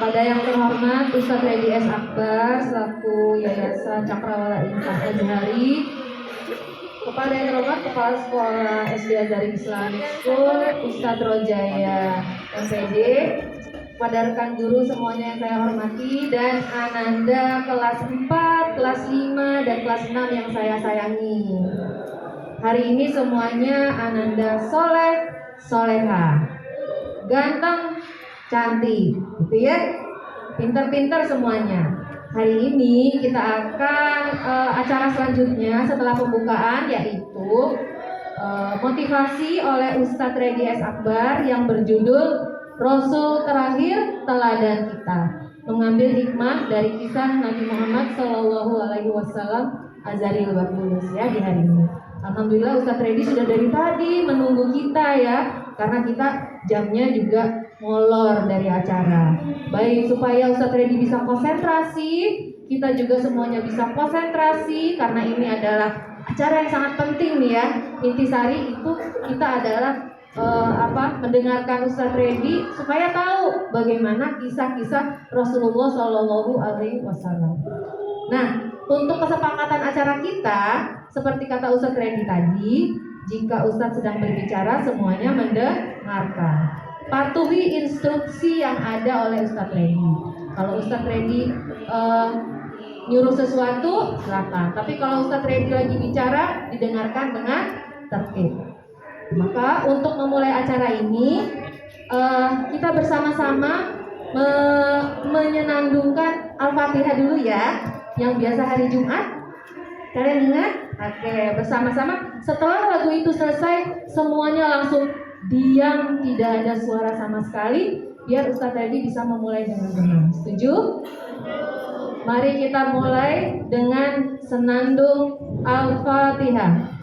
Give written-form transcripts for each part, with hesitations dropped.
Kepada yang terhormat Ustadz Reddy S. Akbar selaku Yayasan Cakrawala Insan Azhari, kepada yang terhormat Kepala Sekolah SD Azhari Islamic School Ustadz Rojaya MPD, kepada rekan guru semuanya yang saya hormati, dan Ananda kelas 4, kelas 5, dan kelas 6 yang saya sayangi. Hari ini semuanya Ananda soleh, soleha, ganteng, cantik, gitu ya, pintar-pintar semuanya. Hari ini kita akan acara selanjutnya setelah pembukaan, yaitu motivasi oleh Ustadz Reddy S. Akbar yang berjudul Rasul Terakhir Teladan Kita, mengambil hikmah dari kisah Nabi Muhammad SAW Azharil Bakulus ya di hari ini. Alhamdulillah Ustadz Reddy sudah dari tadi menunggu kita ya, karena kita jamnya juga molor dari acara. Baik, supaya Ustadz Reddy bisa konsentrasi, kita juga semuanya bisa konsentrasi, karena ini adalah acara yang sangat penting nih ya. Intisari itu kita adalah mendengarkan Ustadz Reddy supaya tahu bagaimana kisah-kisah Rasulullah SAW. Nah, untuk kesepakatan acara kita, seperti kata Ustadz Reddy tadi, jika Ustadz sedang berbicara semuanya mendengarkan. Patuhi instruksi yang ada oleh Ustadz Reddy. Kalau Ustadz Reddy nyuruh sesuatu, silakan. Tapi kalau Ustadz Reddy lagi bicara, didengarkan dengan tertib. Maka untuk memulai acara ini, kita bersama-sama menyenandungkan Al-Fatihah dulu ya, yang biasa hari Jumat. Kalian ingat? Oke, bersama-sama. Setelah lagu itu selesai, semuanya langsung diam, tidak ada suara sama sekali, biar Ustadz Reddy bisa memulai dengan benar. Setuju? Mari kita mulai dengan senandung Al-Fatihah.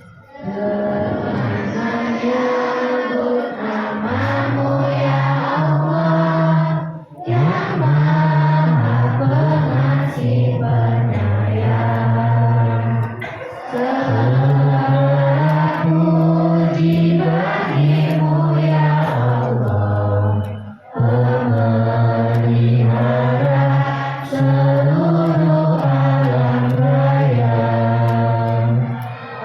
Menyebut namamu ya Allah, yang Maha Pengasih Penyayang. Segala puji bagimu ya Allah, pemelihara seluruh alam raya.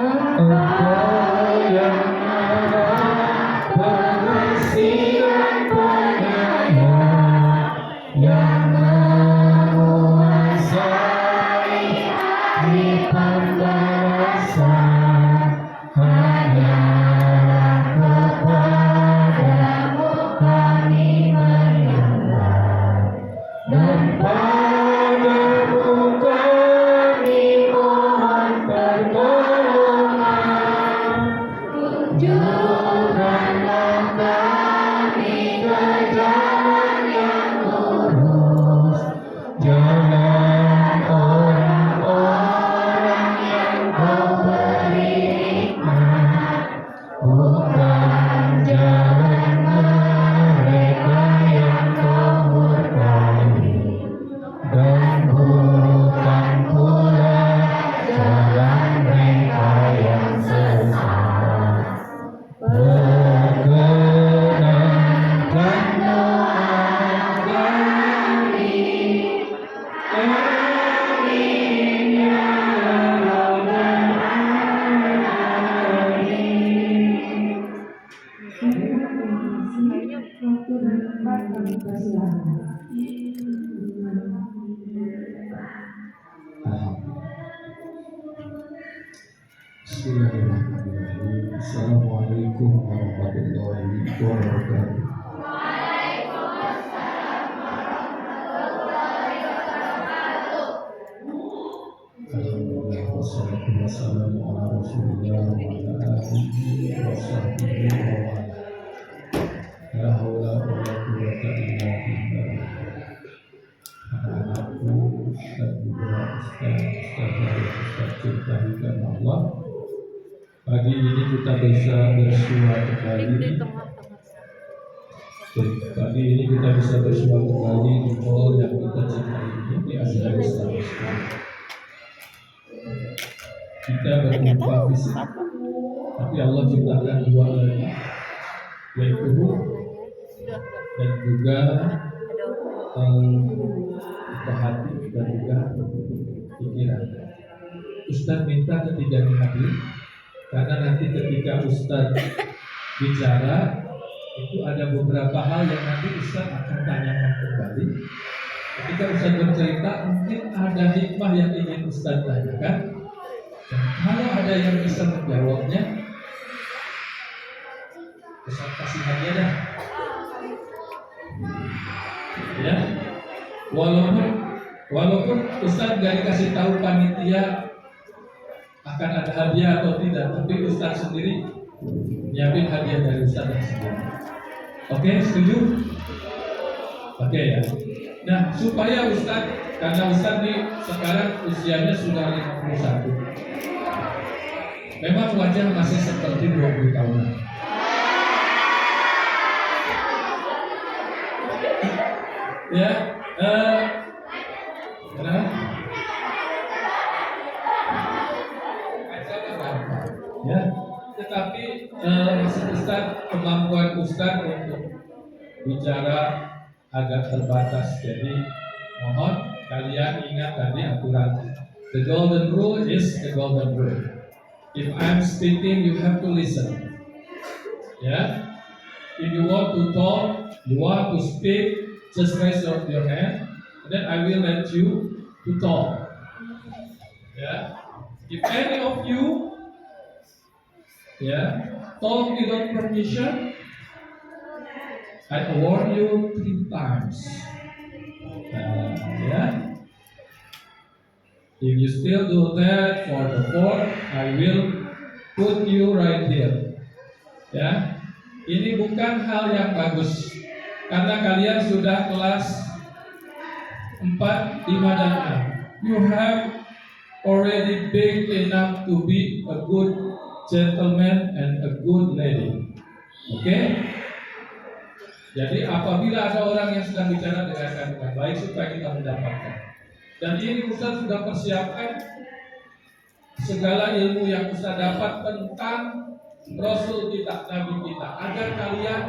Engkau yang Maha Pengasih dan Penyayang, yang menguasai hari pembalasan, hanyalah kepadamu kami menyembah, dan padamu kami mohon pertolongan. Tunjukkanlah kami ke jalan yang lurus, jalan orang-orang yang kau beri nikmat, bukan jalan mereka yang kau murkai, dan bukan pula jalan mereka yang sesat. Perkenankan doa kami, amin ya rabbal Bismillahirrahmanirrahim. Assalamualaikum warahmatullahi wabarakatuh. Alhamdulillah, wassalatu wassalamu ala Rasulillah wa ala alihi wa sahbihi wa wala. La haula wa la quwwata illa billah. Anak-anakku, Ustaz juga, Ustaz cintakan Allah. Pagi ini kita bisa bersua kembali. Pagi ini kita bisa bersua kembali di hall yang kita cintai ini, di Azhar Islamic School. Kita berjumpa fisik, tapi Allah ciptakan dua lagi, yaitu ruh dan juga ke hati dan juga pikiran. Ustaz minta ketiganya hadir karena nanti ketika Ustaz bicara itu ada beberapa hal yang nanti Ustaz akan tanyakan kembali. Ketika Ustaz bercerita mungkin ada hikmah yang ingin Ustaz tanyakan. Dan kalau ada yang bisa menjawabnya, Ustaz kasih hadiah dah. Ya, walaupun Ustaz gak dikasih tahu panitia akan ada hadiah atau tidak, tapi Ustaz sendiri nyiapin hadiah dari Ustaz sendiri. Oke, setuju? Oke ya. Nah, supaya Ustaz, karena Ustaz nih sekarang usianya sudah 51, memang wajah masih seperti 20 tahunan. Ya, ya, tetapi Ustaz, kemampuan Ustaz untuk bicara agak terbatas. Jadi mohon kalian ingat tadi aturan. The golden rule is the golden rule. If I'm speaking, you have to listen. Yeah. If you want to talk, you want to speak, just raise your hand, and then I will let you to talk. Yeah. If any of you, talk without permission, I warn you 3 times. If you still do that for the 4th, I will put you right here. Ya. Ini bukan hal yang bagus karena kalian sudah kelas 4, 5 dan 6. You have already big enough to be a good gentleman and a good lady. Oke? Jadi apabila ada orang yang sedang bicara, dengarkan dengan baik supaya kita mendapatkan. Dan ini Ustaz sudah persiapkan segala ilmu yang Ustaz dapat tentang Rasul kita, Nabi kita, agar kalian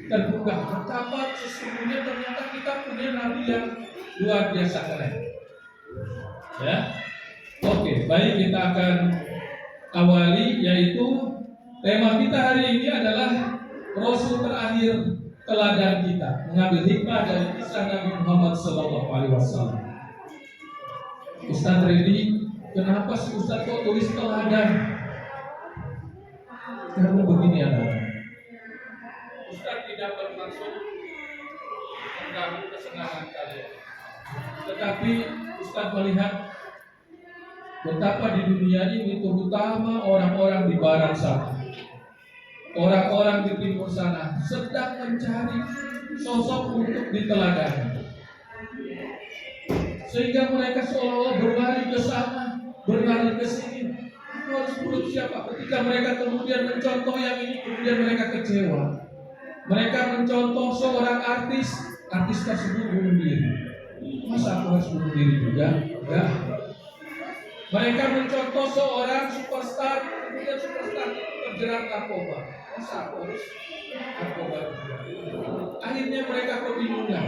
terbuka betapa sesungguhnya ternyata kita punya Nabi yang luar biasa keren. Ya, oke, baik, kita akan awali, yaitu tema kita hari ini adalah Rasul terakhir teladan kita, mengambil hikmah dari kisah Nabi Muhammad SAW. Ustaz Redi, kenapa sih Ustaz kok tulis teladan? Karena begini anak-anak, Ustaz tidak bermaksud mengganggu kesenangan kalian, tetapi Ustaz melihat betapa di dunia ini, terutama orang-orang di barat sana, orang-orang di timur sana sedang mencari sosok untuk diteladani, sehingga mereka seolah-olah berlari ke sana, berlari ke sini. Aku harus menurut siapa? Ketika mereka kemudian mencontoh yang ini, kemudian mereka kecewa. Mereka mencontoh seorang artis tersebut bunuh diri. Masa aku harus bunuh diri juga? Enggak. Mereka mencontoh seorang superstar, kemudian superstar itu terjerat narkoba. Masa aku harus narkoba juga? Akhirnya mereka kebingungan.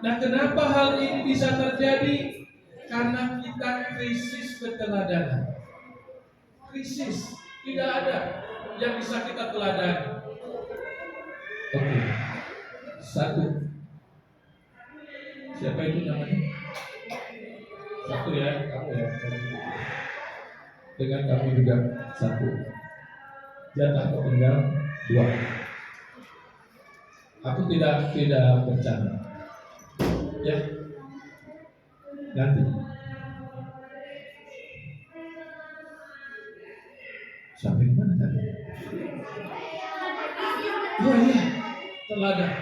Nah, kenapa hal ini bisa terjadi? Karena kita krisis keteladanan. Krisis, tidak ada yang bisa kita teladani. Oke, 1. Siapa itu namanya? 1 ya, kamu ya. Dengan kamu juga 1. Jatah kau tinggal 2. Aku tidak bercanda. Ya, nanti. Sampai mana tadi? Oh iya, teladan.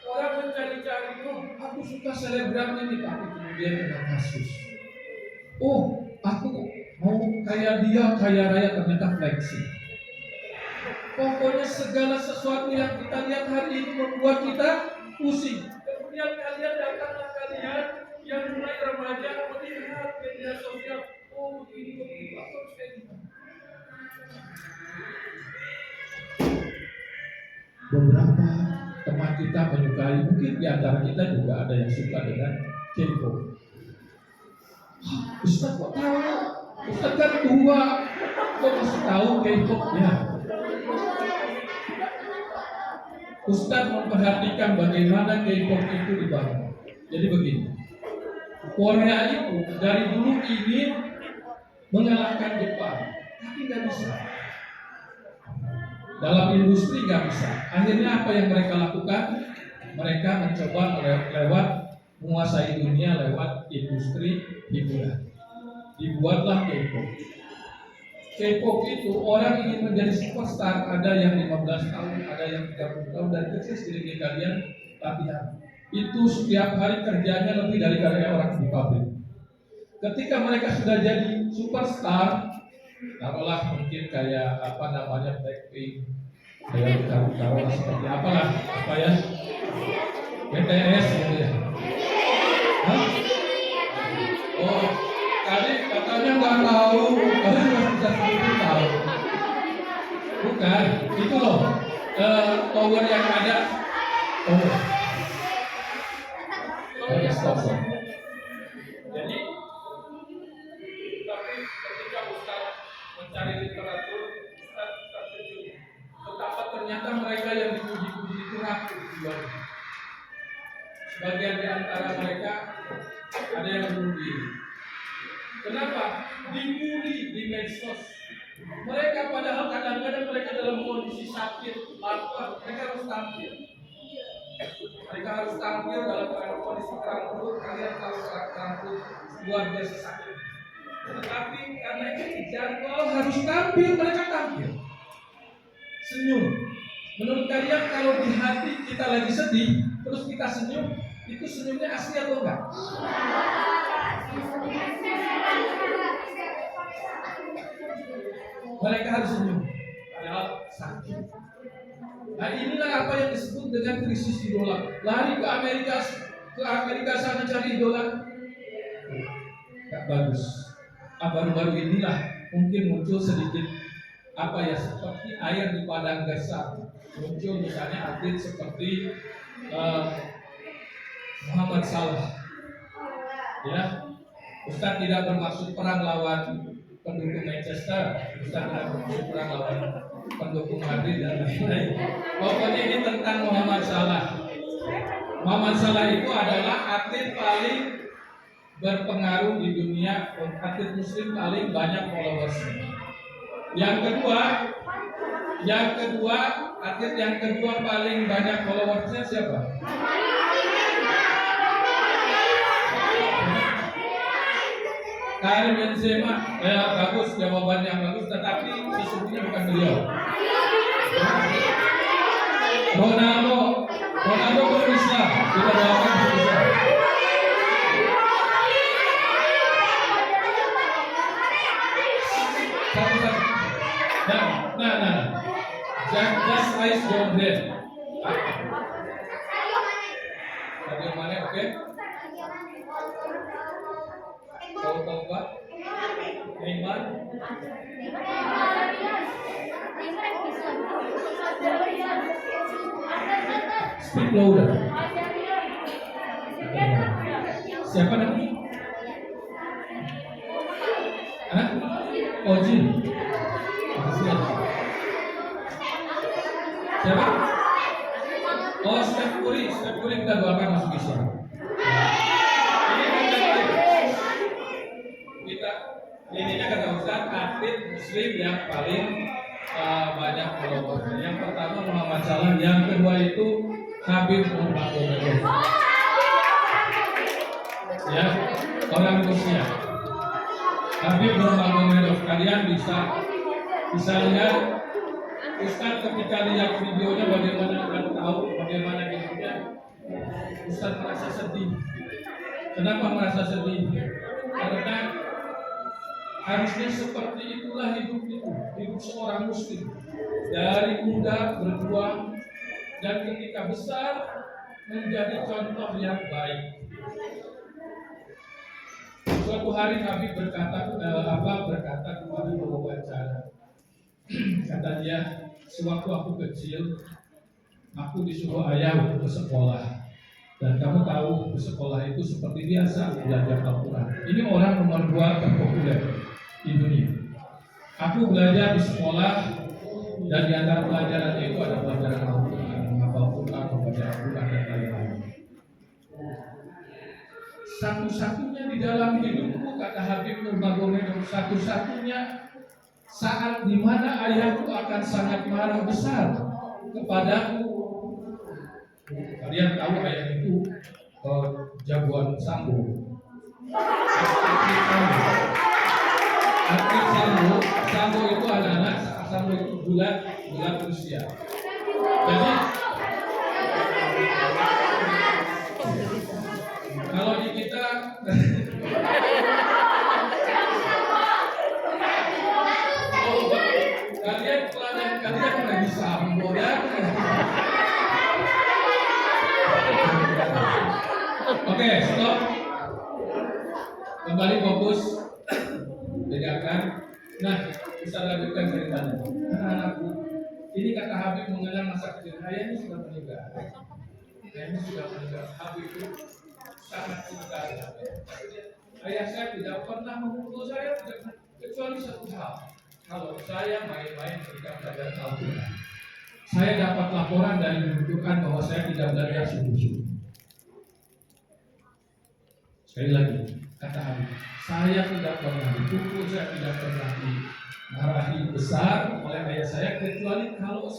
Orang mencari-cari, aku suka selebgram ini, tapi kemudian kena kasus. Oh, aku mau kaya dia, kaya raya, ternyata flexing. Pokoknya segala sesuatu yang kita lihat hari ini membuat kita pusing. Kemudian datanglah kalian yang mulai remaja melihat media sosial. Oh, ini aku harus kayak gimana? Beberapa umat kita menyukai, mungkin di antara kita juga ada yang suka dengan K-pop. Ustaz kok tahu? Ustaz kan tua, kok masih tahu K-pop ya? Ustaz memperhatikan bagaimana K-pop itu dibangun. Jadi begini, Korea itu dari dulu ingin mengalahkan Jepang, tapi nggak bisa. Dalam industri nggak bisa. Akhirnya apa yang mereka lakukan? Mereka mencoba lewat menguasai dunia lewat industri hiburan. Dibuatlah K-pop. K-pop itu orang ingin menjadi superstar, ada yang 15 tahun, ada yang 30 tahun, dan kecil sedikit kalian latihan. Itu setiap hari kerjanya lebih dari karya orang di pabrik. Ketika mereka sudah jadi superstar, taruhlah mungkin kayak apa namanya Blackpink, kayak taruhlah seperti apalah apa ya BTS gitu ya. Hah? Oh, tadi katanya nggak tahu, tapi masih bisa sedikit tahu. Bukan, itu loh tower yang ada. Stop. Jadi tapi ketika Ustaz mencari literatur, Ustaz terkejut betapa ternyata mereka yang dipuji-puji itu rapuh jiwanya. Sebagian di antara mereka ada yang bunuh diri. Kenapa? Dibully di medsos. Mereka padahal kadang-kadang mereka dalam kondisi sakit, lapar, mereka harus tampil. Mereka harus tampil dalam kondisi kerang perut. Kalian tahu kerang perut luar biasa sakit. Tetapi karena ini jadwal harus tampil, mereka tampil. Senyum. Menurut kalian kalau di hati kita lagi sedih, terus kita senyum, itu senyumnya asli atau enggak? Mereka harus senyum, padahal sakit. Nah inilah apa yang disebut dengan krisis idola. Lari ke Amerika sana cari idola, nggak bagus. Baru-baru inilah mungkin muncul sedikit apa ya seperti air di padang gersang. Muncul misalnya atlet seperti Muhammad Salah. Ya, Ustaz tidak bermaksud perang lawan pendukung Manchester, Ustaz tidak bermaksud perang lawan pendukung Madrid dan lain-lain. Pokoknya ini tentang Muhammad Salah. Muhammad Salah itu adalah atlet paling berpengaruh di dunia, atlet muslim paling banyak followersnya. Yang kedua, atlet yang kedua paling banyak followersnya siapa? Karim Benzema. Bagus, jawaban yang bagus, tetapi sesungguhnya bukan beliau. Ronaldo berusaha, kita doakan berusaha. Nah. Just raise your hand. Sadio Mane, oke? Tahu Pak? Neymar. Speak louder. Siapa namanya? Ozil. Siapa? Oh, Steph Curry kita doakan masuk Islam. Ini kata Ustaz, atlet muslim yang paling banyak followersnya. Yang pertama Muhammad Salah, yang kedua itu Khabib Nurmagomedov. Ya, orang Rusia. Khabib Nurmagomedov, kalian bisa lihat Ustaz ketika lihat videonya bagaimana akan tahu bagaimana hidupnya. Ustaz merasa sedih. Kenapa merasa sedih? Karena harusnya seperti itulah hidup seorang muslim. Dari muda berjuang dan ketika besar menjadi contoh yang baik. Suatu hari Habib berkata kepada wawancara. Kata dia, sewaktu aku kecil, Aku disuruh ayah untuk ke sekolah. Dan kamu tahu ke sekolah itu seperti biasa belajar Al-Quran. Ini orang nomor 2 terpopuler di dunia. Aku belajar di sekolah dan di antara pelajaran itu ada pelajaran Al-Quran, menghafal Quran, membaca Al-Quran dan lain-lain. Satu-satunya di dalam hidupku, kata Habib Nurmagomedov, satu-satunya saat di mana ayahku akan sangat marah besar kepadaku. Kalian tahu ayah itu jagoan sambo. Aktif sambo itu anak-anak, sambo itu bulan usia. Jadi kalau di kita kalian lagi sambo ya. Oke, stop. Kembali fokus. Bedakan. Nah, bisa lanjutkan ceritanya. Anak-anakku, ini kata Habib mengenal masa kecil. Ayahnya sudah meninggal. Habib itu sangat cinta. Ayah saya tidak pernah memukul saya, kecuali satu hal. Kalau saya main-main ketika belajar Al-Quran, saya dapat laporan dari menunjukkan bahwa saya tidak belajar sungguh-sungguh. Sekali lagi, kata Habib, saya tidak pernah dipukul, saya tidak pernah dimarahi besar oleh ayah saya, kecuali kalau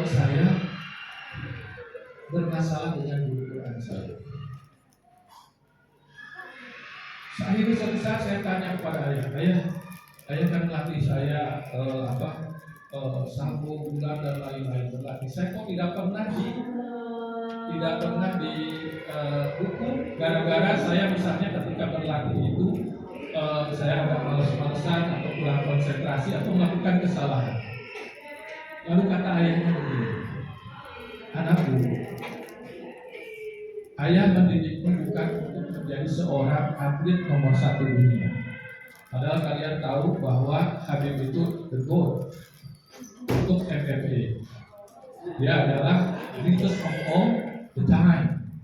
saya bermasalah dengan guru Quran saya. Saat itu suatu saat saya tanya kepada ayah kan melatih saya sampo, bulan dan lain-lain berlatih. Saya kok tidak pernah dihukum gara-gara saya misalnya ketika berlatih itu saya agak males-malesan atau kurang konsentrasi atau melakukan kesalahan. Lalu kata ayahnya begini, anakku, ayah mendidikmu bukan untuk menjadi seorang atlet nomor 1 dunia. Padahal kalian tahu bahwa Habib itu the GOAT untuk MMA. Dia adalah greatest of all the time.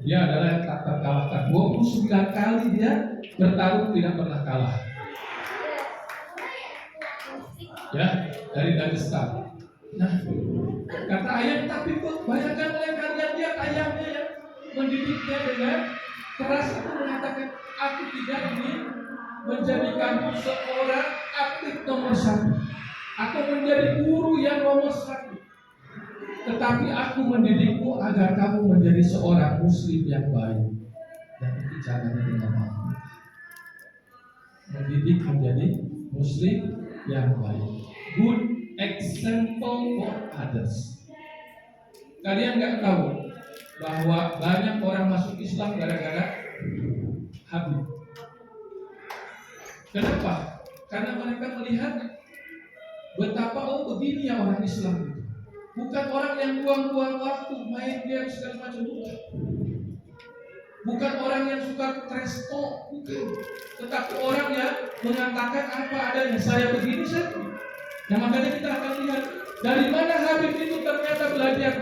Dia adalah yang tak terkalahkan. 29 kali dia bertarung tidak pernah kalah. Ya, dari Dagestan. Nah, kata ayah, tapi kok bayangkan oleh kalian lihat ayahnya yang mendidiknya dengan keras itu mengatakan, aku tidak ingin menjadikanmu seorang atlet nomor 1 atau menjadi guru yang nomor 1, tetapi aku mendidikmu agar kamu menjadi seorang muslim yang baik. Dan itu caranya dengan Al-Quran. Mendidik menjadi muslim yang baik, good example for others. Kalian nggak tahu bahwa banyak orang masuk Islam gara-gara Habib. Kenapa? Karena mereka melihat betapa begini ya orang Islam itu. Bukan orang yang buang-buang waktu main game segala macam, bukan orang yang suka trash talk, bukan. Tetapi orang yang mengatakan apa adanya, saya begini saya. Nah, makanya kita akan lihat dari mana Habib itu ternyata belajar.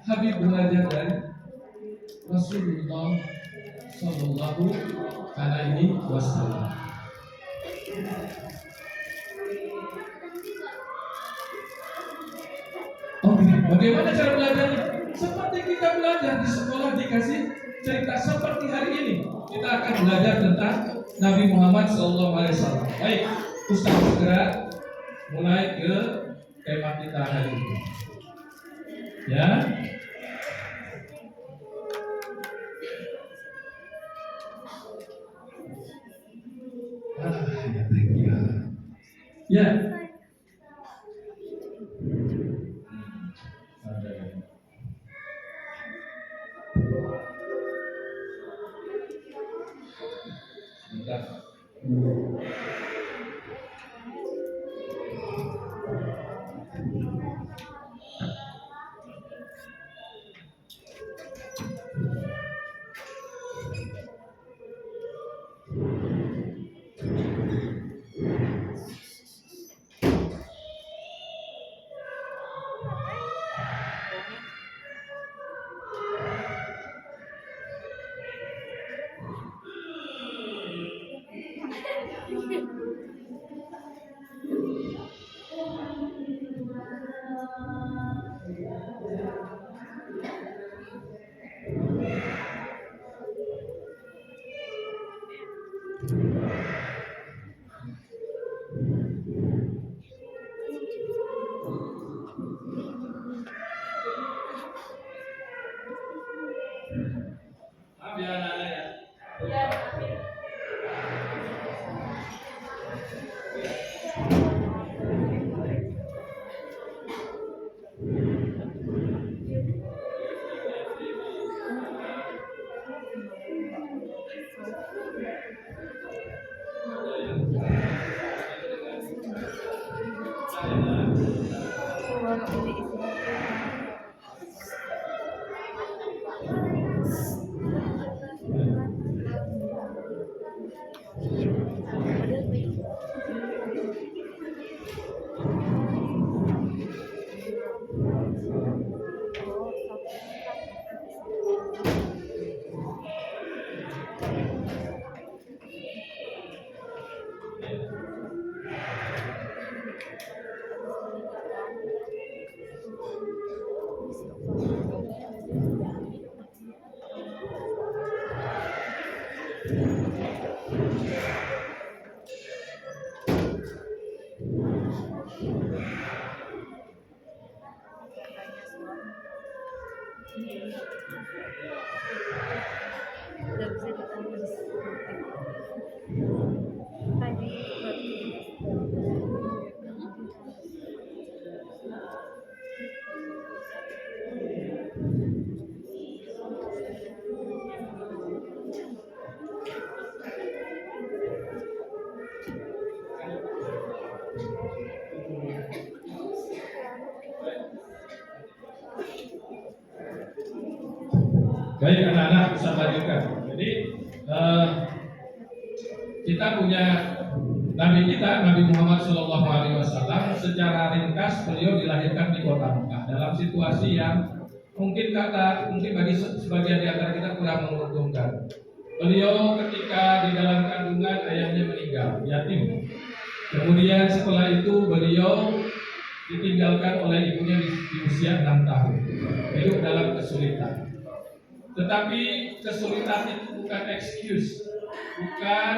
Habib belajar dari Rasulullah Sallallahu Alaihi Wasallam. Oke, bagaimana cara belajarnya? Seperti kita belajar di sekolah dikasih cerita seperti hari ini. Kita akan belajar tentang Nabi Muhammad SAW. Baik, Ustaz segera mulai ke tema kita hari ini. Ya. Ya. Baik anak-anak, bisa lanjutkan. Jadi kita punya Nabi kita, Nabi Muhammad SAW. Secara ringkas beliau dilahirkan di kota Mekah dalam situasi yang mungkin bagi sebagian di antara kita kurang menguntungkan. Beliau ketika di dalam kandungan ayahnya meninggal, yatim. Kemudian setelah itu beliau ditinggalkan oleh ibunya di usia 6 tahun. Hidup dalam kesulitan. Tetapi kesulitan itu bukan excuse, bukan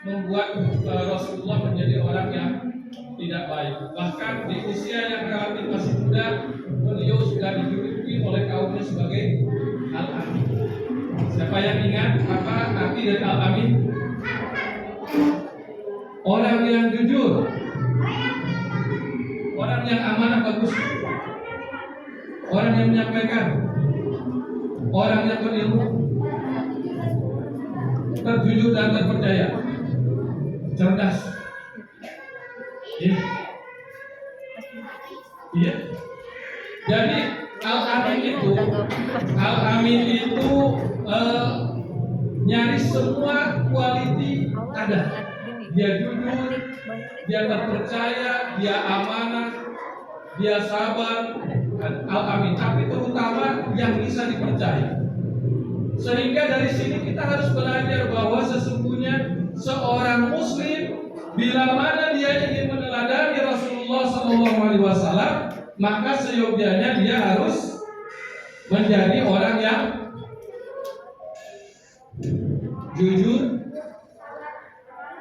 membuat Rasulullah menjadi orang yang tidak baik. Bahkan di usia yang relatif masih muda, beliau sudah dijuluki oleh kaumnya sebagai Al-Amin. Siapa yang ingat apa arti dari Al-Amin? Orang yang jujur, orang yang amanah bagus, orang yang menyampaikan, orang yang berilmu, terjujur dan terpercaya, cerdas. Iya. Jadi Al-Amin itu nyaris semua quality ada. Dia jujur, dia terpercaya, dia amanah, dia sabar. Al-Amin, tapi terutama yang bisa dipercaya. Sehingga dari sini kita harus belajar bahwa sesungguhnya seorang Muslim bila mana dia ingin meneladani Rasulullah SAW, maka seyogyanya dia harus menjadi orang yang jujur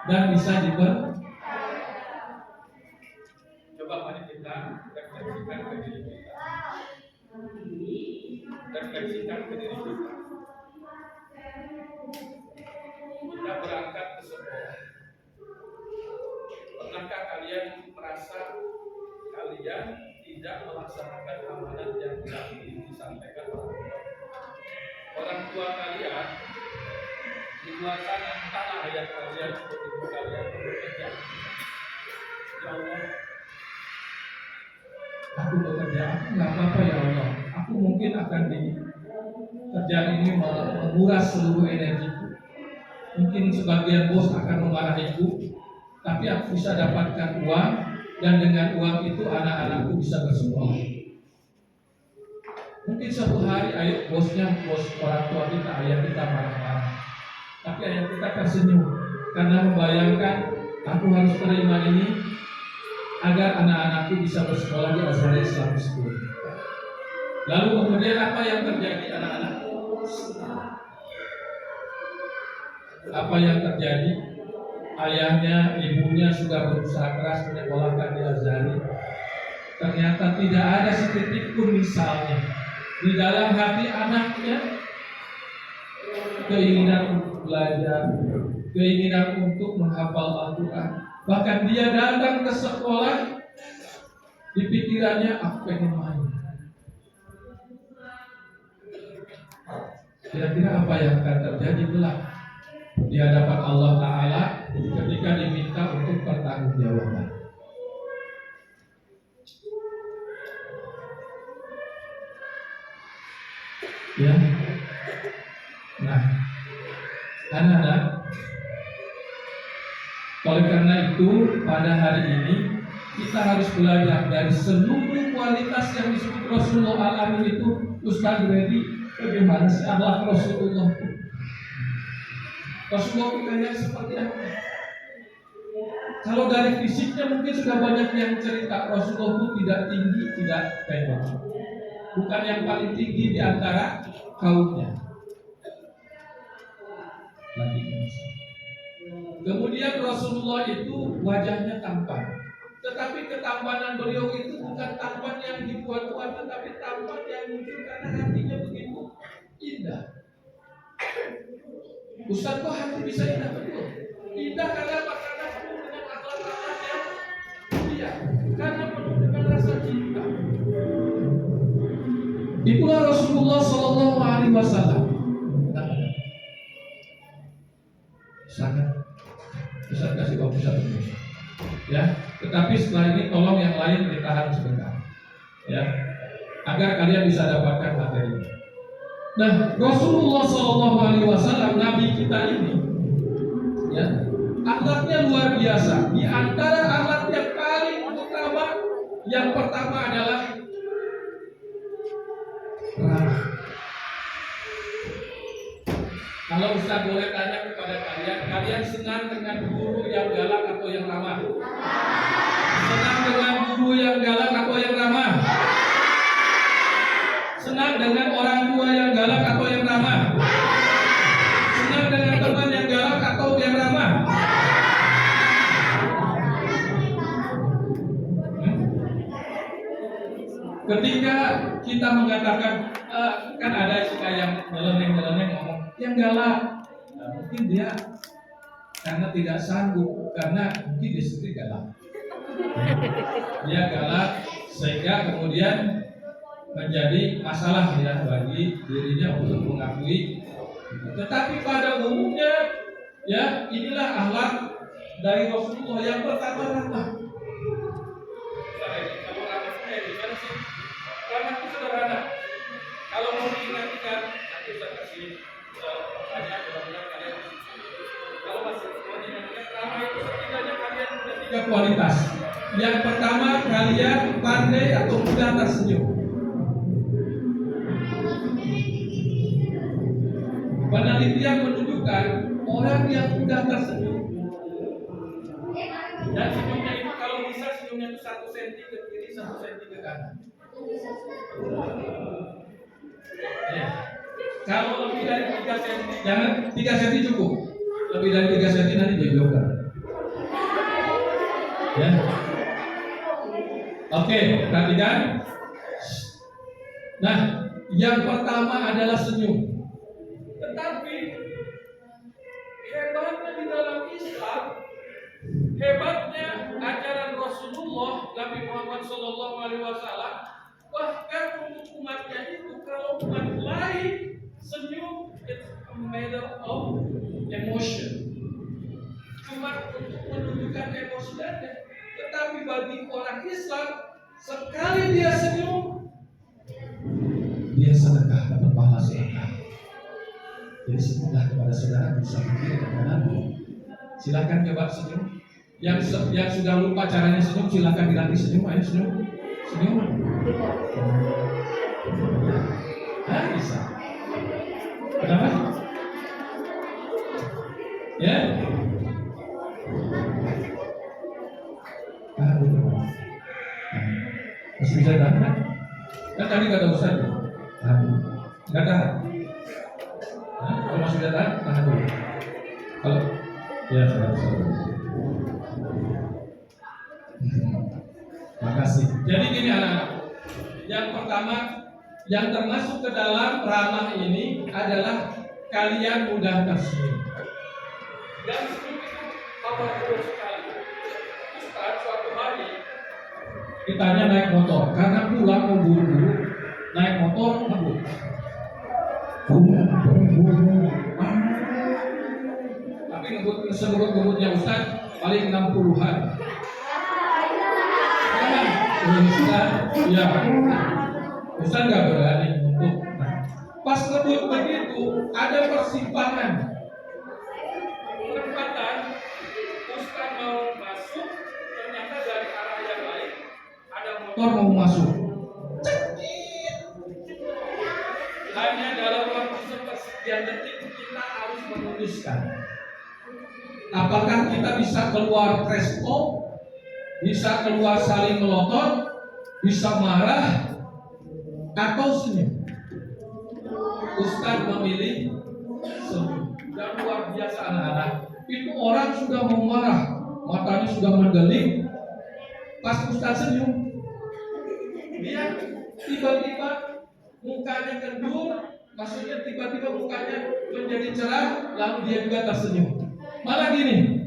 dan bisa dipercaya. Coba mari kita refleksikan ke diri kita. Refleksikan ke diri kita. Kita berangkat ke sekolah. Pernahkah kalian merasa kalian tidak melaksanakan amanat yang disampaikan orang tua kalian? Di luar sana entahlah ayat kalian atau ibu kalian bekerja. Ya Allah, aku bekerja, aku nggak apa-apa ya Allah. Aku mungkin akan di kerjaan ini menguras seluruh energiku. Mungkin sebagian bos akan memarahiku, tapi aku bisa dapatkan uang dan dengan uang itu anak-anakku bisa bersekolah. Mungkin suatu hari bos orang tua kita, ayah kita marah-marah, tapi ayah kita tersenyum karena membayangkan aku harus terima ini agar anak-anakku bisa bersekolah di Azhar Islamic School. Lalu kemudian apa yang terjadi anak-anak? Apa yang terjadi? Ayahnya, ibunya sudah berusaha keras menyekolahkan di Azhar. Ternyata tidak ada setitik pun misalnya di dalam hati anaknya keinginan untuk belajar, keinginan untuk menghafal Al-Quran. Bahkan dia datang ke sekolah, di pikirannya aku pengen main. Kira-kira apa yang akan terjadi kelak di hadapan Allah Ta'ala ketika diminta untuk bertanggung jawab? Ya. Nah, anak-anak, oleh karena itu pada hari ini kita harus belajar dari seluruh kualitas yang disebut Rasulullah Al-Amin itu. Ustaz Brady, bagaimana sih akhlak Rasulullah? Rasulullah itu kayak seperti apa? Kalau dari fisiknya mungkin sudah banyak yang cerita Rasulullah itu tidak tinggi, tidak pendek, bukan yang paling tinggi di antara kaumnya. Lagi. Kemudian Rasulullah itu wajahnya tampan, tetapi ketampanan beliau itu bukan tampan yang dibuat-buat, tetapi tampan yang muncul karena hatinya begitu indah. Ustaz, kok hati bisa indah? Betul. Indah karena penuh dengan akhlak-akhlak yang mulia, karena penuh dengan rasa cinta. Itulah Rasulullah Shallallahu Alaihi Wasallam. Sangat Ustaz kasih waktu 1 menit. Ya, tetapi setelah ini tolong yang lain ditahan sebentar. Ya, agar kalian bisa dapatkan materi. Nah, Rasulullah Shallallahu Alaihi Wasallam, Nabi kita ini, ya, akhlaknya luar biasa. Di antara akhlak yang paling utama, yang pertama adalah ramah. Kalau Ustaz boleh tanya kepada kalian, kalian senang dengan guru yang galak atau yang ramah? Senang dengan guru yang galak atau yang ramah? Senang dengan orang tua yang galak atau yang ramah? Senang dengan teman yang galak atau yang ramah? Ketika kita mengatakan, kan ada suka yang nyeleneh-nyeleneh ngomong, yang galak, nah, mungkin dia karena tidak sanggup, karena mungkin dia sendiri galak. Dia galak sehingga kemudian menjadi masalah ya bagi dirinya untuk mengakui. Tetapi pada umumnya, ya, inilah akhlak dari Rasulullah. Yang pertama ramah. Kalau ramahnya gimana sih? Ramah itu sederhana. Kalau mau diingatkan, nanti saya kasih pertanyaan, mudah-mudahan kalian. Kalau masih mau diingatkan, ramah itu setidaknya kalian punya 3 kualitas. Yang pertama, kalian pandai atau mudah tersenyum. Penelitian menunjukkan orang yang mudah tersenyum, dan senyumnya itu kalau bisa senyumnya itu 1 cm ke kiri, 1 cm ke kanan. Ya. Kalau lebih dari 3 cm, jangan 3 cm cukup. Lebih dari 3 cm nanti jadi joker. Ya. Oke, perhatikan. Nah, yang pertama adalah senyum. Tetapi hebatnya di dalam Islam, hebatnya ajaran Rasulullah Nabi Muhammad SAW, bahkan untuk umatnya itu kalau umat lain senyum, it's a matter of emotion, cuma untuk menunjukkan emosinya. Tetapi bagi orang Islam, sekali dia senyum, dia sedekah, dapat pahala sedekah. Jadi semoga kepada saudara bisa begini dengan silakan coba senyum. Yang sudah lupa caranya senyum, silakan dilatih senyum. Ayo senyum, senyum. Bisa. Kenapa? Ya. Masih bisa tahan kan? Kan tadi kata Ustaz, nggak tahan. Kalau masih bisa tahan dulu. Kalau ya saudara. Makasih. Jadi gini anak-anak. Yang pertama, yang termasuk ke dalam ramah ini adalah kalian mudah tersenyum. Dan senyum itu powerful sekali. Ustaz suatu hari ditanya naik motor, karena pulang mau buru-buru, naik motor ngebut. Tapi ngebut-ngebutnya Ustaz paling 60-an. Ustaz, ya, Ustaz nggak berani untuk. Pas Pas ngebut begitu, ada persimpangan. Perempatan, Ustaz mau masuk, ternyata dari arah yang lain ada motor mau masuk. Cekit. Hanya dalam waktu sepersekian detik kita harus memutuskan. Apakah kita bisa keluar presto, bisa keluar saling melotot, bisa marah, atau senyum? Ustaz memilih senyum. Dan luar biasa anak-anak. Itu orang sudah mau marah, matanya sudah menggeleng. Pas Ustaz senyum, dia tiba-tiba mukanya kendur, maksudnya tiba-tiba mukanya menjadi cerah, lalu dia juga tersenyum. Malah gini,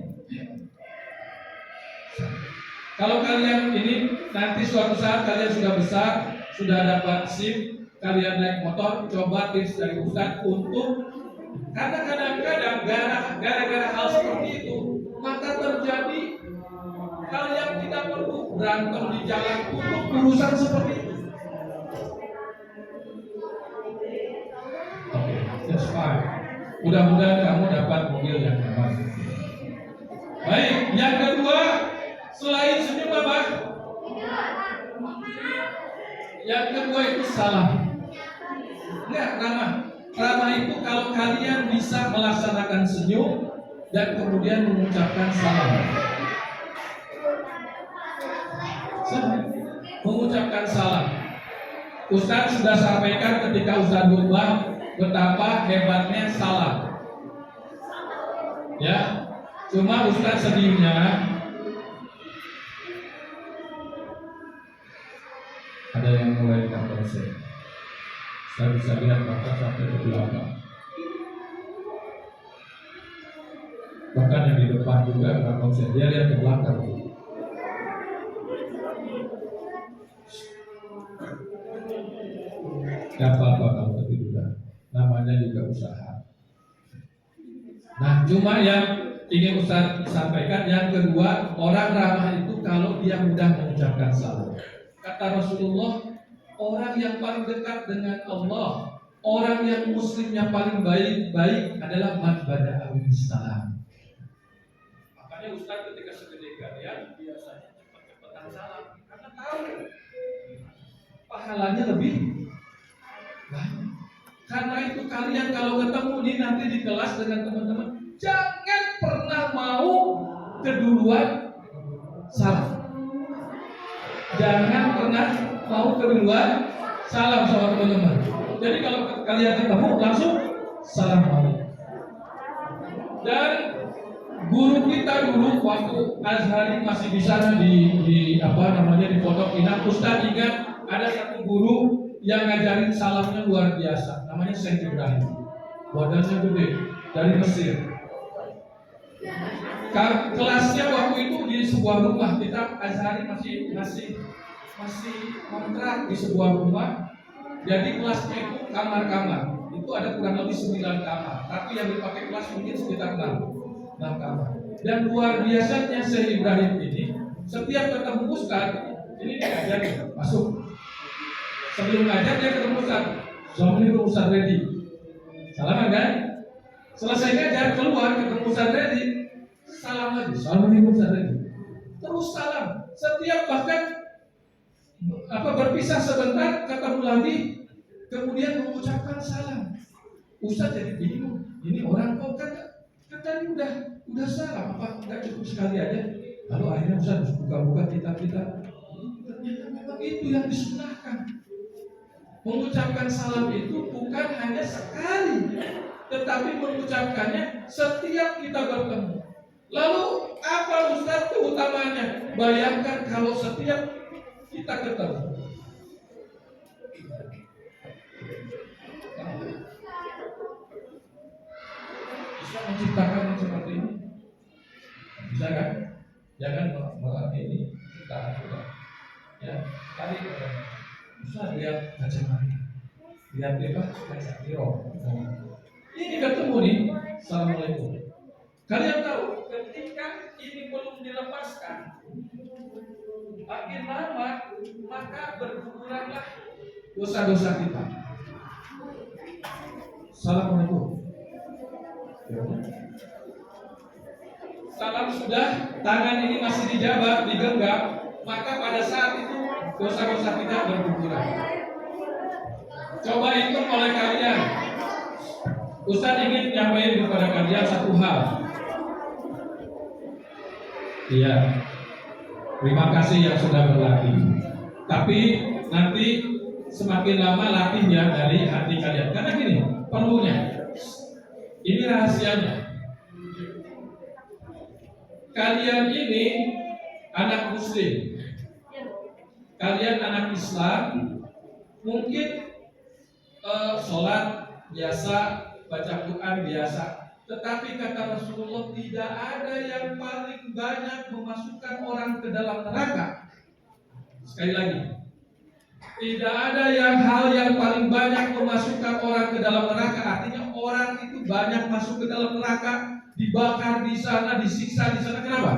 kalau kalian ini nanti suatu saat kalian sudah besar, sudah dapat SIM, kalian naik motor, coba tips dari Ustaz untuk, karena kadang-kadang gara-gara hal seperti itu, maka terjadi hal yang tidak perlu, berantem di jalan untuk urusan seperti itu. Oke, that's fine. Mudah-mudahan kamu dapat mobil yang nyaman. Baik, yang kedua, selain senyum apa? Yang kedua itu salam. Enggak, ramah. Ramah itu kalau kalian bisa melaksanakan senyum dan kemudian mengucapkan salam. Mengucapkan salam. Ustaz sudah sampaikan ketika Ustaz khutbah betapa hebatnya salam. Ya, cuma Ustaz sedihnya ada yang mulai kantor saya bisa lihat bahkan sampai ke belakang, bahkan yang di depan juga nggak konsen, dia lihat ke belakang. Gak apa-apa kalau ketiduran, namanya juga usaha. Nah, cuma yang ingin Ustaz sampaikan, yang kedua, orang ramah itu kalau dia mudah mengucapkan salam. Kata Rasulullah, orang yang paling dekat dengan Allah, orang yang muslimnya paling baik adalah man bada'a bisalam. Makanya Ustaz ketika segede kalian biasanya cepat-cepatan salam, karena tahu pahalanya lebih banyak. Karena itu kalian kalau ketemu nih nanti di kelas dengan teman-teman, jangan pernah mau keduluan salam. Jangan pernah mau keduluan salam sama teman-teman. Jadi kalau kalian ketemu langsung assalamualaikum. Dan guru kita dulu waktu Azhari masih di sana di Pondok Pinang, Ustaz ingat ada satu guru yang ngajarin salamnya luar biasa, namanya Syekh Ibrahim. Badannya gede, dari Mesir. Kelasnya waktu itu di sebuah rumah, kita Azhari masih kontrak di sebuah rumah. Jadi kelasnya itu kamar-kamar. Itu ada kurang lebih 9 kamar, tapi yang dipakai kelas mungkin sekitar 6 kamar. Dan luar biasanya Syekh Ibrahim ini setiap ketemu Ustaz, ini diajarin masuk. Sebelum ngajar dia ketemu Ustaz, Assalamualaikum Ustaz Reddy. Salaman kan? Selesai ngajar keluar ketemu Ustaz Reddy, salam lagi. Assalamualaikum Ustaz Reddy. Terus salam. Setiap bahkan berpisah sebentar ketemu lagi, kemudian mengucapkan salam. Ustaz jadi bingung. Ini orang kok kan tadi udah salam, apa enggak cukup sekali aja? Lalu akhirnya Ustaz buka-buka kitab-kitab. Ternyata memang itu yang disunahkan. Mengucapkan salam itu bukan hanya sekali, tetapi mengucapkannya setiap kita bertemu. Lalu apa Ustaz keutamanya? Bayangkan kalau setiap kita ketemu. Bisa menciptakan yang seperti ini? Bisa kan? Jangan malah ini kita atur. Ya, tadi bisa lihat kacamata, lihat kaca mirror. Ini ketemu nih, assalamualaikum. Kalian tahu, ketika ini belum dilepaskan, makin lama maka berkuranglah dosa-dosa kita. Assalamualaikum. Salam sudah, tangan ini masih dijabat, digenggam, maka pada saat itu dosa-dosa kita berguguran. Coba hitung oleh kalian. Ustaz ingin nyampaikan kepada kalian satu hal. Iya, terima kasih yang sudah berlatih. Tapi nanti semakin lama latihnya dari hati kalian. Karena gini, perlunya. Ini rahasianya. Kalian ini anak muslim. Kalian anak Islam. Mungkin sholat biasa, baca Quran biasa. Tetapi kata Rasulullah, tidak ada yang paling banyak memasukkan orang ke dalam neraka. Sekali lagi, tidak ada hal yang paling banyak memasukkan orang ke dalam neraka. Artinya orang itu banyak masuk ke dalam neraka, dibakar di sana, disiksa di sana. Kenapa?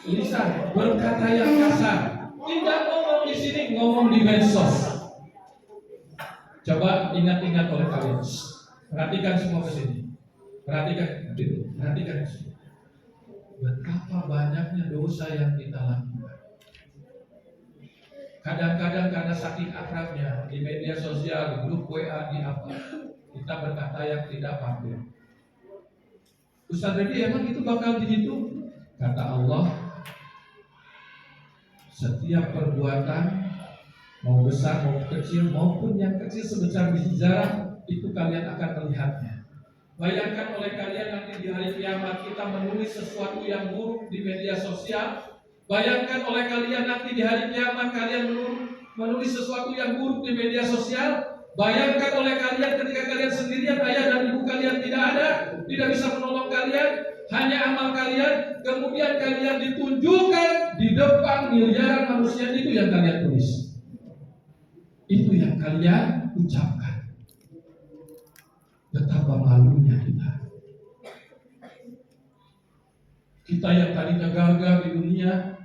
Lisan berkata yang kasar, tidak ngomong di sini, ngomong di medsos. Coba ingat-ingat oleh kalian. Perhatikan semua ke sini. Perhatikan itu. Perhatikan semua. Betapa banyaknya dosa yang kita lakukan. Kadang-kadang karena saking akrabnya di media sosial, di grup WA, di apa, kita berkata yang tidak patut. Ustaz Dedi, emang itu bakal begitu? Kata Allah, setiap perbuatan mau besar mau kecil maupun yang kecil sebesar biji zarah itu kalian akan melihatnya. Bayangkan oleh kalian nanti di hari kiamat kita menulis sesuatu yang buruk di media sosial. Bayangkan oleh kalian nanti di hari kiamat kalian menulis sesuatu yang buruk di media sosial. Bayangkan oleh kalian ketika kalian sendirian, ayah dan ibu kalian tidak ada, tidak bisa menolong kalian, hanya amal kalian, kemudian kalian ditunjukkan di depan miliaran manusia. Itu yang kalian tulis, itu yang kalian ucapkan. Betapa malunya kita yang tadinya gagah di dunia,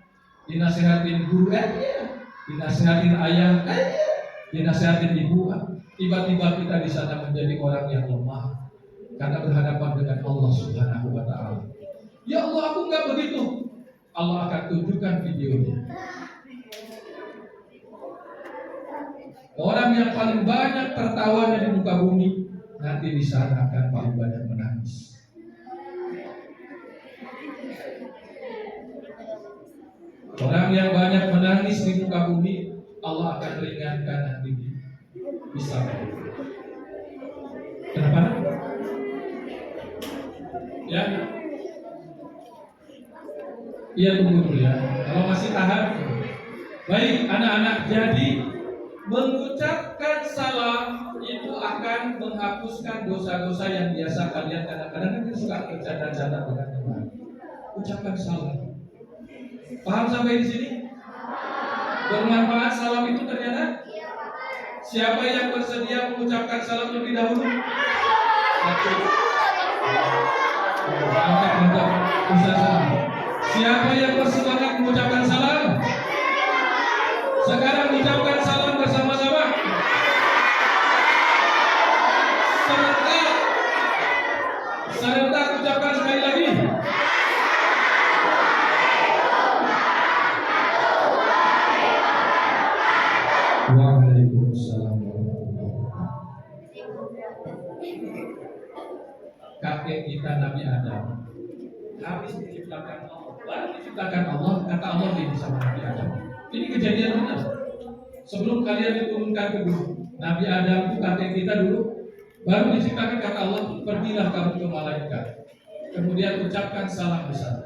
dinasihatin guru, dinasihatin ayah, dinasihatin ibu, tiba-tiba kita di sana menjadi orang yang lemah karena berhadapan dengan Allah Subhanahu wa Ta'ala. Ya Allah, aku enggak begitu. Allah akan tunjukkan videonya. Orang yang paling banyak tertawanya di muka bumi nanti di sana akan paling banyak menangis. Orang yang banyak menangis di muka bumi, Allah akan ringankan nanti di sana. Kenapa? Ya, iya tunggu dulu ya. Kalau masih tahan, baik anak-anak. Jadi mengucapkan salam itu akan menghapuskan dosa-dosa yang biasa kalian kadang-kadang kita suka bercanda-canda dengan teman. Ucapkan salam. Paham sampai di sini? Bermanfaat salam itu ternyata. Siapa yang bersedia mengucapkan salam lebih dahulu? Satu. Angkat salam. Siapa yang bersemangat mengucapkan salam? Sekarang ucapkan salam bersama-sama. Serentak ucapkan sekali lagi. Waalaikumsalam warahmatullahi wabarakatuh. Kakek kita Nabi Adam habis diciptakan Allah, baru diciptakan Allah, kata Allah ini sama Nabi Adam. Ini kejadian benar. Sebelum kalian diturunkan ke bumi, Nabi Adam itu kakek kita dulu, baru diciptakan kata Allah, pergilah kamu ke malaikat. Kemudian ucapkan salam besar.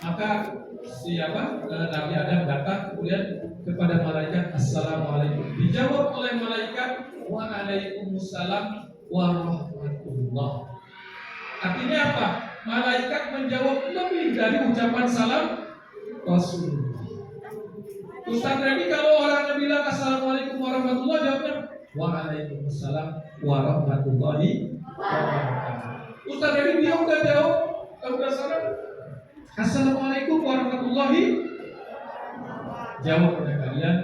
Maka siapa? Nabi Adam datang kemudian kepada malaikat, Assalamualaikum. Dijawab oleh malaikat, Waalaikumsalam warahmatullah. Artinya apa? Malaikat menjawab lebih dari ucapan salam Rasulullah. Ustaz Redi, kalau orangnya bilang Assalamualaikum warahmatullah, jawabnya Waalaikumsalam warahmatullahi wabarakatuh. Ustaz Redi dia udah jawab, udah salam. Assalamualaikum warahmatullahi. Jawab oleh kalian,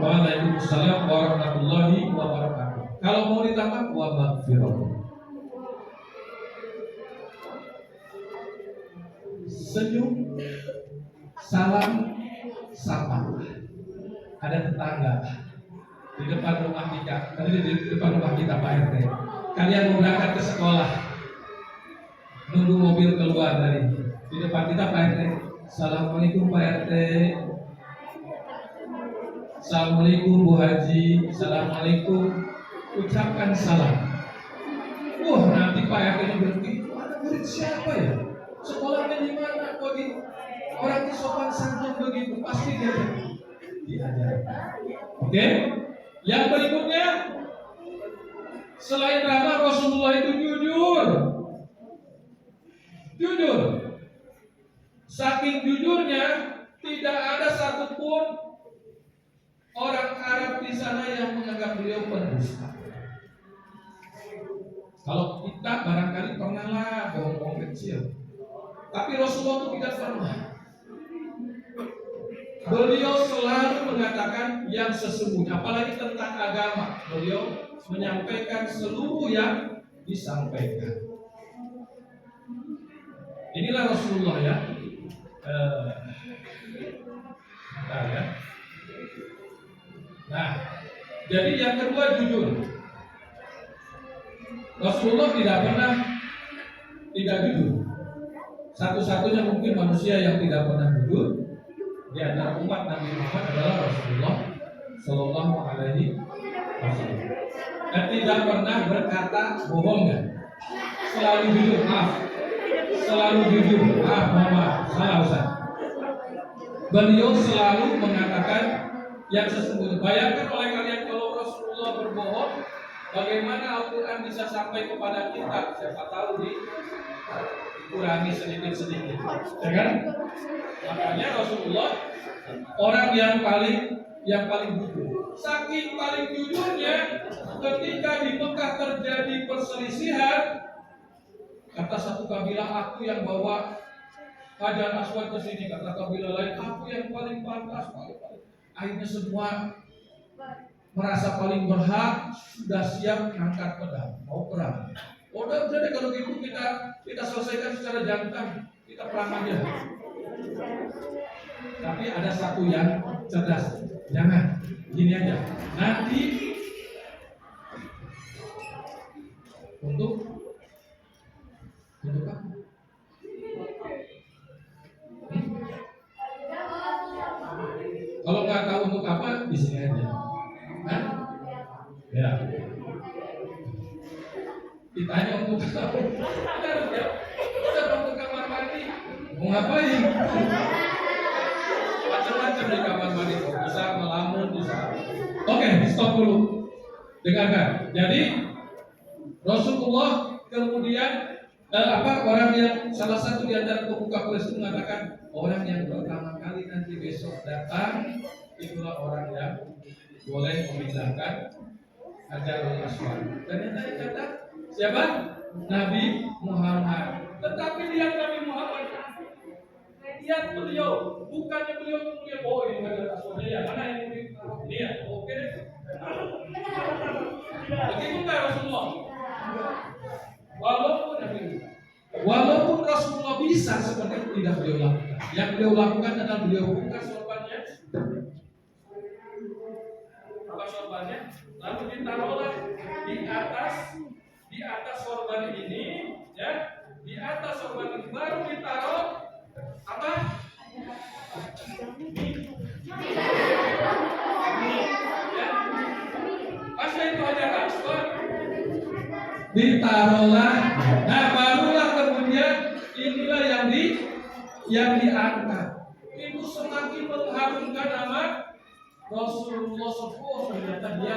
Waalaikumsalam warahmatullahi wabarakatuh. Kalau mau ditambah, wa maghfiratuh. Senyum, salam, sapa. Ada tetangga di depan rumah kita, di depan rumah kita Pak RT. Kalian mau berangkat ke sekolah, nunggu mobil keluar dari di depan kita Pak RT. Assalamualaikum Pak RT. Assalamualaikum Bu Haji. Assalamualaikum. Ucapkan salam. Wah, nanti Pak RT nya berhenti. Ada murid siapa ya? Sekolahnya di mana? Kok di orangnya sopan santun begitu? Pasti dia diajarkan. Oke? Yang berikutnya, selain ramah, Rasulullah itu jujur. Jujur. Saking jujurnya, tidak ada satupun orang Arab di sana yang menganggap beliau pendusta. Kalau kita barangkali pernah lah bohong-bohong kecil, tapi Rasulullah itu tidak pernah. Beliau selalu mengatakan yang sesungguhnya, apalagi tentang agama. Beliau menyampaikan seluruh yang disampaikan. Inilah Rasulullah ya. Bentar ya. Nah, jadi yang kedua jujur. Rasulullah tidak pernah tidak jujur. Satu-satunya mungkin manusia yang tidak pernah jujur di antara umat Nabi Muhammad adalah Rasulullah Shallallahu Alaihi Wasallam. Dan tidak pernah berkata bohong, selalu jujur. Maaf, selalu jujur. Maaf, salah Ustaz. Beliau selalu mengatakan yang sesungguhnya. Bayangkan oleh kalian kalau Rasulullah berbohong, bagaimana Al-Quran bisa sampai kepada kita? Siapa tahu dikurangi sedikit-sedikit, ya kan? Makanya Rasulullah orang yang paling jujur. Saking paling jujurnya, ketika di Mekah terjadi perselisihan, kata satu kabilah, aku yang bawa Hajar Aswad ke sini, kata kabilah lain, aku yang paling pantas, Akhirnya semua merasa paling berhak, sudah siap angkat pedang, mau perang. Udah deh kalau gitu kita selesaikan secara jantan, kita perang aja. Tapi ada satu yang cerdas, jangan gini aja. Nanti untuk apa? Kalau nggak tahu untuk apa, di sini aja. Hah? Ya. Ditanya untuk apa? Kita untuk kamar mandi. Mau ngapain? Macam-macam di kamar mandi. Bisa melamun, bisa. Oke, stop dulu. Dengarkan. Jadi Rasulullah kemudian orang yang salah satu di antara pemuka Quraisy mengatakan orang yang pertama kali nanti besok datang itulah orang yang boleh memindahkan Hajarul Aswad. Ternyata yang datang siapa? Nabi Muhammad. Tetapi lihat Nabi Muhammad, lihat beliau, bukannya beliau kemudian ini Hajarul Aswad ya, mana yang ini ya, oke deh. Begitu nggak Rasulullah? Walaupun Rasulullah bisa seperti itu, tidak beliau lakukan. Yang beliau lakukan adalah beliau buka sorbannya, lalu ditaruhlah di atas sorban ini, ya, di atas sorban ini baru ditaruh apa? Ya. Masa itu aja Aswad ditaruhlah. Nah, barulah kemudian inilah yang diangkat. Itu semakin mengharumkan nama Rasulullah SAW. Ternyata dia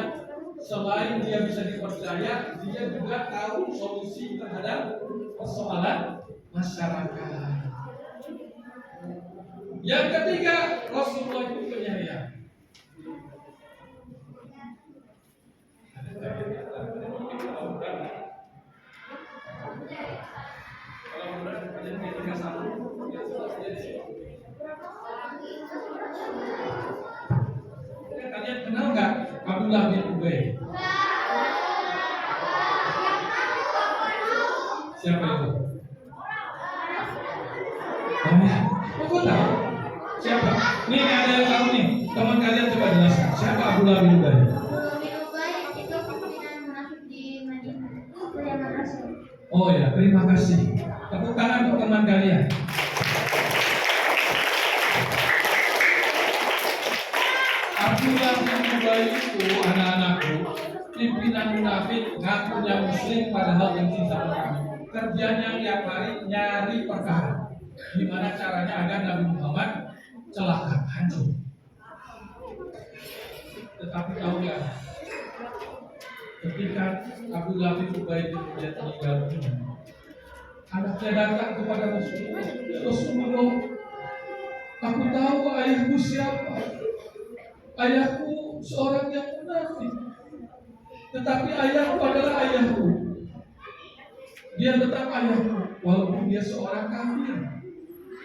selain dia bisa dipercaya, dia juga tahu solusi terhadap persoalan masyarakat. Yang ketiga, Rasulullah itu penyayang. Kalau benar Abdullah bin Ubay. Siapa itu? Aku tahu. Siapa? Nih ada yang tahu nih. Teman kalian coba jelaskan. Siapa Abdullah bin Ubay? Oh ya, terima kasih. Tepuk tangan untuk teman kalian. Abdullah bin Ubay itu anak-anakku pimpinan munafik, ngakunya muslim padahal benci sama kami. Kerjanya tiap hari nyari perkara. Gimana caranya agar Nabi Muhammad celaka, hancur. Tetapi tahu nggak? Ketika Abdullah bin Ubay kemudian meninggal dunia, anaknya datang kepada Rasulullah. Ya Rasulullah, aku tahu ayahku siapa. Ayahku seorang yang munafik. Tetapi ayahku adalah ayahku. Dia tetap ayahku, walaupun dia seorang kafir.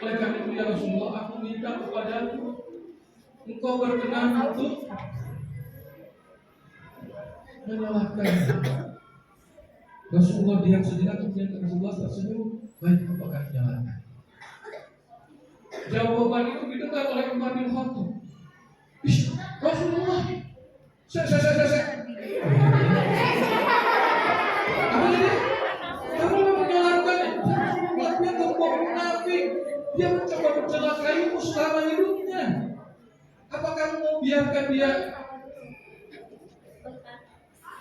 Oleh karena itu ya Rasulullah, aku minta kepadamu, engkau berkenan untuk menyalahkannya. Rasulullah diam sejenak, kemudian Rasulullah tersenyum. Baik, apakah menyalahkan? Jawaban itu didengar oleh Umar bin Khattab. Rasulullah, saya. Apa ini? Kamu mau menyalahkannya? Dia berbuat munafik. Dia mencoba mencelakaimu selama hidupnya. Apa kamu mau biarkan dia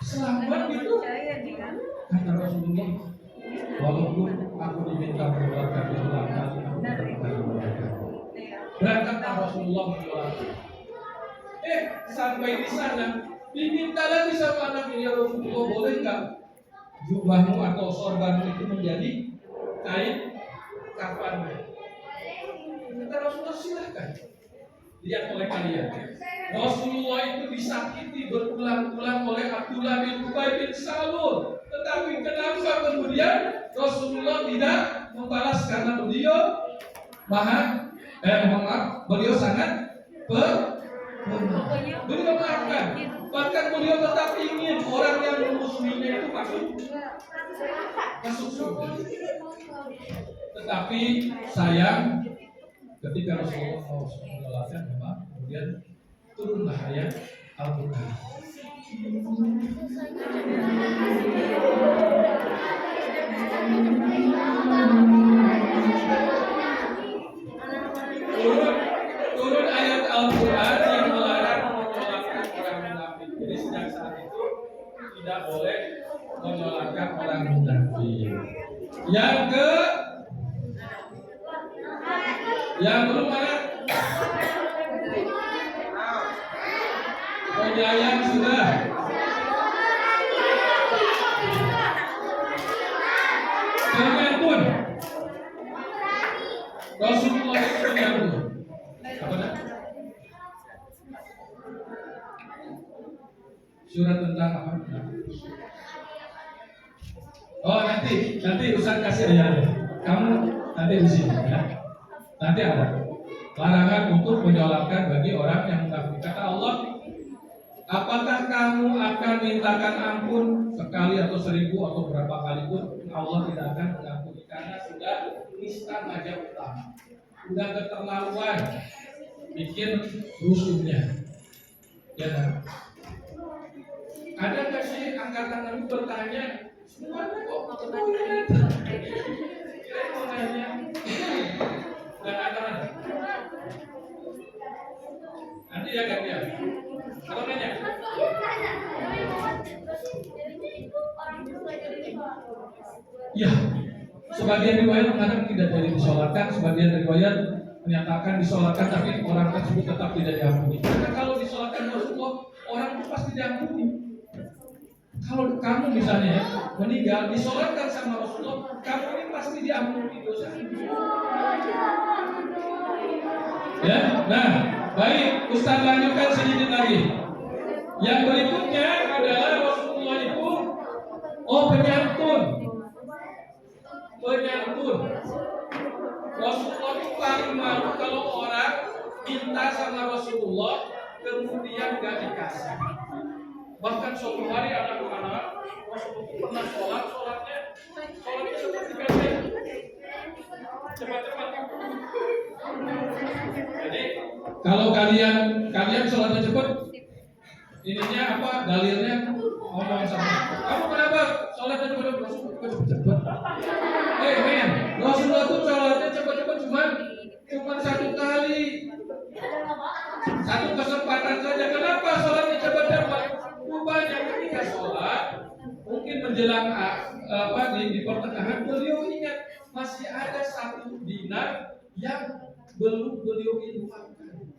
selamat gitu? Kata Rasulullah, walaupun aku diminta mendoakan berulang kali, aku tetap akan mendoakan. Berangkatlah Rasulullah mendoakan. Sampai di sana diminta lagi sama anaknya, ya Rasulullah, boleh nggak jubahmu atau sorbanmu itu menjadi kain kafanmu? Kata Rasulullah, silahkan. Lihat oleh kalian, Rasulullah itu disakiti berulang-ulang oleh Abdullah bin Ubay bin Salul. Tetapi kenapa kemudian Rasulullah tidak membalas? Karena beliau beliau sangat beliau maafkan. Bahkan beliau tetap ingin orang yang muslimnya itu masuk surga. Tetapi sayang, ketika Rasulullah mau menjelaskan, memang kemudian turunlah ayat Al-Quran. Turun ayat Al-Quran yang melarang menyalahkan orang munafik. Jadi sejak saat itu tidak boleh menyalahkan orang munafik. Yang belum ada penyayang sudah. Penyantun. Rasulullah itu penyantun. Apa nak? Surat tentang apa? Oh nanti Ustaz kasih ayatnya. Kamu nanti di sini ya. Nanti ada larangan untuk menyalahkan bagi orang yang munafik. Kata Allah, apakah kamu akan mintakan ampun sekali atau 1000 atau berapa kali pun, Allah tidak akan mengampuni karena sudah nista aja utama, sudah keterlaluan bikin rusuhnya. Ya kan? Ada nggak sih angkatan Nabi bertanya, semuanya kok kemudian? Saya mau nanya. Dan ada nanti ya gantian. Atau nanya? Ya, sebagian riwayat mengatakan tidak jadi disolatkan, sebagian riwayat menyatakan disolatkan tapi orang tersebut tetap tidak diampuni. Karena kalau disolatkan Rasulullah, orang itu pasti diampuni. Kalau kamu misalnya meninggal disolatkan sama Rasulullah, kamu ini pasti diampuni dosa. Ya, nah, baik, Ustaz lanjutkan sedikit lagi. Yang berikutnya adalah Rasulullah itu penyantun. Rasulullah itu paling malu kalau orang minta sama Rasulullah kemudian gak dikasih. Bahkan suatu hari anak-anak Rasulullah pernah sholatnya seperti kalian. Cepat-cepat. Jadi kalau kalian sholatnya cepat, ininya apa? Dalilnya ngomong sama kamu kenapa sholatnya cepat? Men, Rasulullah tuh sholatnya cepat-cepat cuma satu kali, satu kesempatan saja. Kenapa sholatnya cepat-cepat? Rupanya ketika sholat mungkin menjelang di pertengahan beliau ingat masih ada satu dinar yang belum beliau infakkan.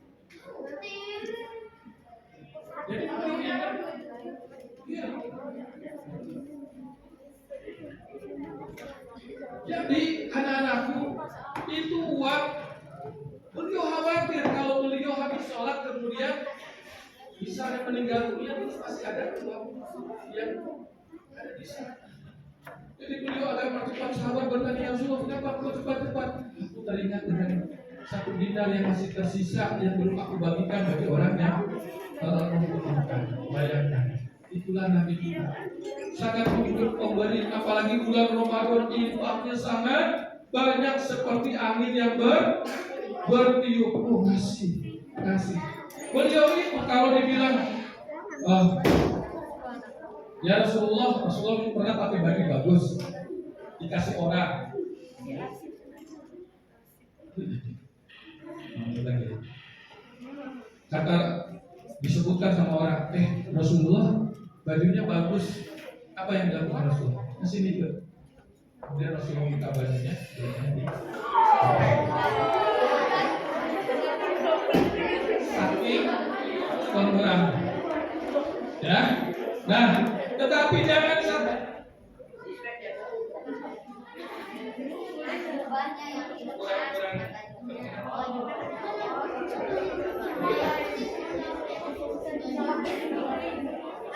Jadi beliau ingat, ya. Jadi anak-anakku itu uang beliau khawatir kalau beliau habis sholat kemudian misalnya meninggal dunia terus masih ada uang yang ada di sana. Jadi beliau agak cepat sahabat bertanya, ya Rasulullah, kenapa kau cepat-cepat? Aku teringat dengan satu dinar yang masih tersisa yang belum aku bagikan bagi orang yang membutuhkan. Bayangkan, itulah Nabi kita. Sangat pemberi, apalagi bulan Ramadan infaknya sangat banyak seperti angin yang bertiup. Oh, kasih. Beliau ini kalau dibilang ya Rasulullah pernah pakai baju bagus dikasih orang. Kata disebutkan sama orang, Rasulullah bajunya bagus. Apa yang dilakukan Rasulullah? Kasih nih. Kemudian Rasulullah minta bajunya. Saking pemberani. Ya. Nah, tetapi jangan sampai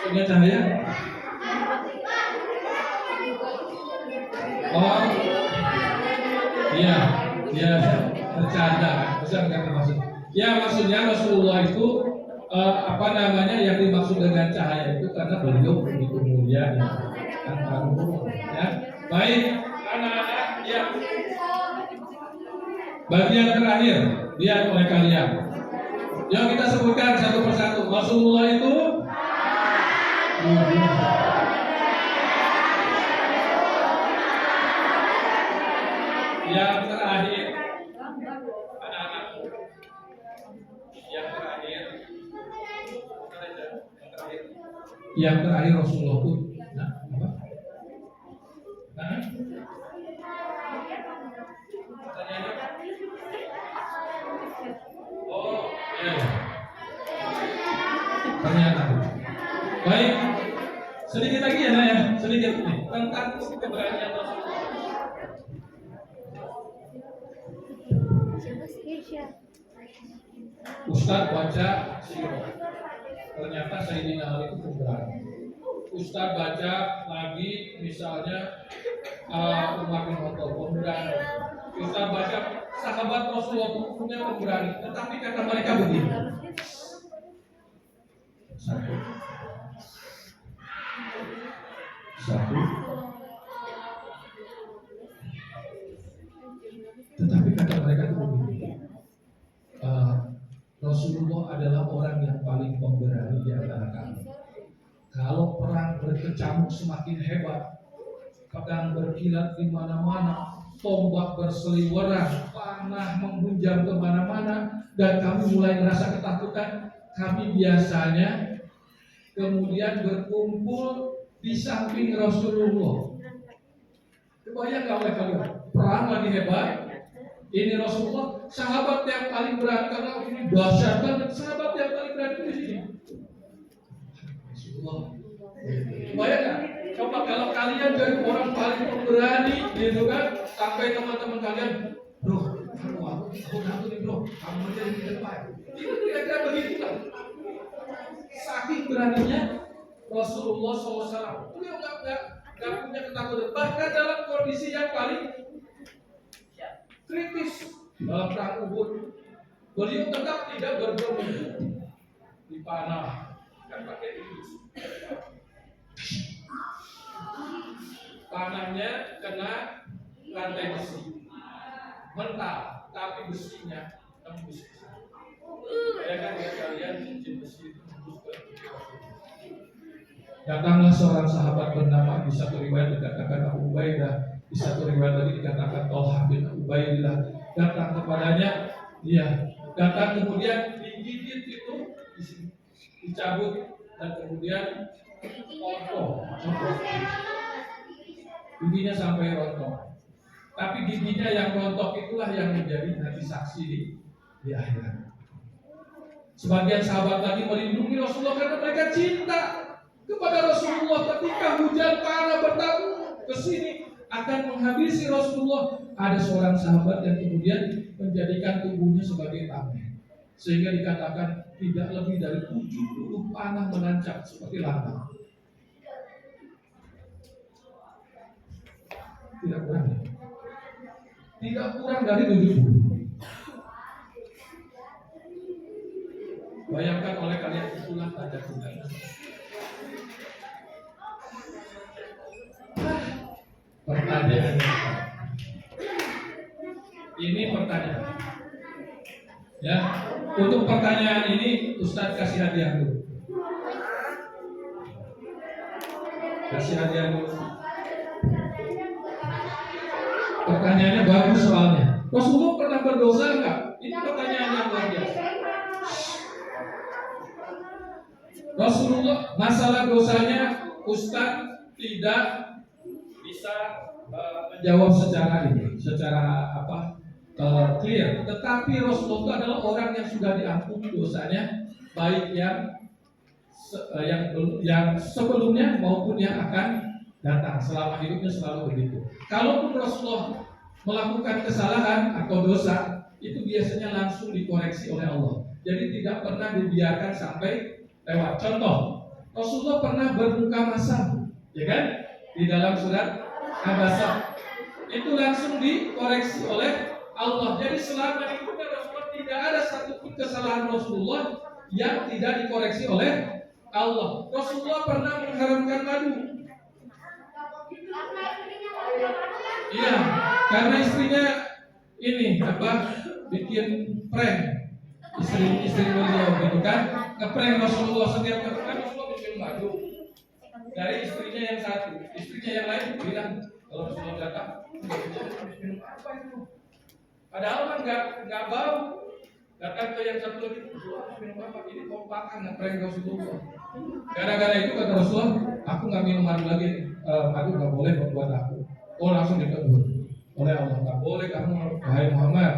punya cahaya. Oh, iya, bercanda. Bisa nggak maksud? Ya maksudnya Rasulullah itu yang dimaksud dengan cahaya itu karena beliau begitu mulia ya. Baik, anak-anak ya. Bagian terakhir lihat oleh kalian. Yang kita sebutkan satu persatu. Rasulullah itu yang terakhir, anak-anak. Yang terakhir Rasulullah pun ternyata. Baik, sedikit lagi ya, sedikit nih tentang keberanian Rasulullah. Ustaz baca sirah, ternyata Sayyidina Ali itu pemberani. Ustaz baca lagi misalnya Umar bin Khattab pemberani. Ustaz baca sahabat Rasulullah punya pemberani, tetapi kata mereka begini. Satu. Tetapi kata mereka itu begini. Rasulullah adalah orang yang paling pemberani di antara kami. Kalau perang berkecamuk semakin hebat, pedang berkilat di mana-mana, tombak berseliweran, panah menghunjam kemana-mana, dan kami mulai merasa ketakutan. Kami biasanya kemudian berkumpul di samping Rasulullah. Kebayang nggak oleh kalian? Perang lagi hebat. Ini Rasulullah, sahabat yang paling berani karena ini dahsyat banget. Sahabat yang paling berani di sini. Rasulullah. Bayang nggak? Coba kalau kalian jadi orang paling pemberani, gitu kan? Sampai teman-teman kalian, bro, aku takut nih bro, kamu menjadi di depan. Itu kira-kira begitulah. Saking beraninya Rasulullah SAW. Beliau nggak punya ketakutan. Bahkan dalam kondisi yang paling kritis dalam perang Uhud, beliau tetap tidak bergerak di panah dan pakai itu. Panahnya kena rantai besi, mental, tapi besinya tembus. Ya kan ya kalian cincin besi itu tembus ke. Datanglah seorang sahabat bernama, di satu riwayat dikatakan Abu Ubaidah, di satu riwayat lagi dikatakan Thalhah bin Ubaidillah, datang kepadanya, dia datang kemudian digigit itu, dicabut dan kemudian rontok, giginya sampai rontok. Tapi giginya yang rontok itulah yang menjadi nanti saksi di akhirat. Sebagian sahabat tadi melindungi Rasulullah karena mereka cinta kepada Rasulullah. Ketika hujan tanah bertabur ke sini akan menghabisi Rasulullah, ada seorang sahabat yang kemudian menjadikan tubuhnya sebagai tameng, sehingga dikatakan tidak lebih dari 70 panah menancap seperti lantang. Tidak kurang dari 70. Bayangkan oleh kalian itulah tanda cinta. Pertanyaan ini pertanyaan. Ya, untuk pertanyaan ini Ustadz kasih hadiah dulu. Kasih hadiah dulu. Pertanyaannya bagus soalnya. Rasulullah pernah berdosa enggak? Ini pertanyaan yang luar biasa. Rasulullah masalah dosanya Ustadz tidak bisa menjawab secara clear. Tetapi Rasulullah adalah orang yang sudah diampuni dosanya, baik yang sebelumnya maupun yang akan datang. Selama hidupnya selalu begitu. Kalaupun Rasulullah melakukan kesalahan atau dosa, itu biasanya langsung dikoreksi oleh Allah. Jadi tidak pernah dibiarkan sampai lewat. Contoh, Rasulullah pernah berbuka masam, ya kan? Di dalam surat Abasa itu langsung dikoreksi oleh Allah. Jadi selama hidupnya Rasulullah tidak ada satupun kesalahan Rasulullah yang tidak dikoreksi oleh Allah. Rasulullah pernah mengharamkan madu. Iya, karena istrinya ini bikin prank istri beliau gitu kan, ngeprank Rasulullah. Setiap ketemu Rasulullah bikin madu dari istrinya yang satu, istrinya yang lain bilang kalau Rasulullah datang minum apa itu, padahal kan nggak bau. Datang ke yang satu lagi, Rasulullah minum apa? Ini kompakan ngeprank Rasulullah. Gara-gara itu kata Rasulullah, aku nggak minum madu lagi. Madu nggak boleh membuat aku. Oh, langsung ditegur oleh Allah, nggak boleh kamu wahai Muhammad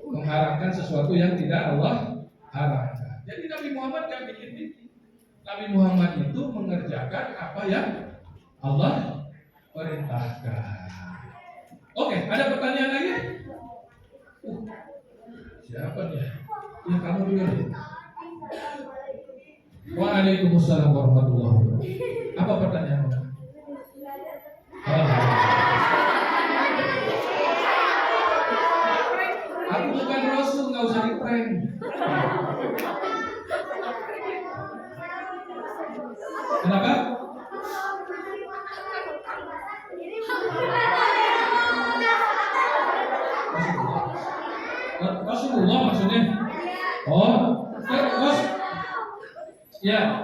mengharamkan sesuatu yang tidak Allah haramkan. Jadi Nabi Muhammad nggak bikin. Nabi Muhammad itu mengerjakan apa yang Allah perintahkan. Oke, ada pertanyaan lagi? Siapa nih? Ya kamu dulu. Waalaikumsalam warahmatullahi wabarakatuh. Apa pertanyaannya? Aku bukan Rasul, nggak usah di-prank. Kenapa? Rasulullah maksudnya? Ya.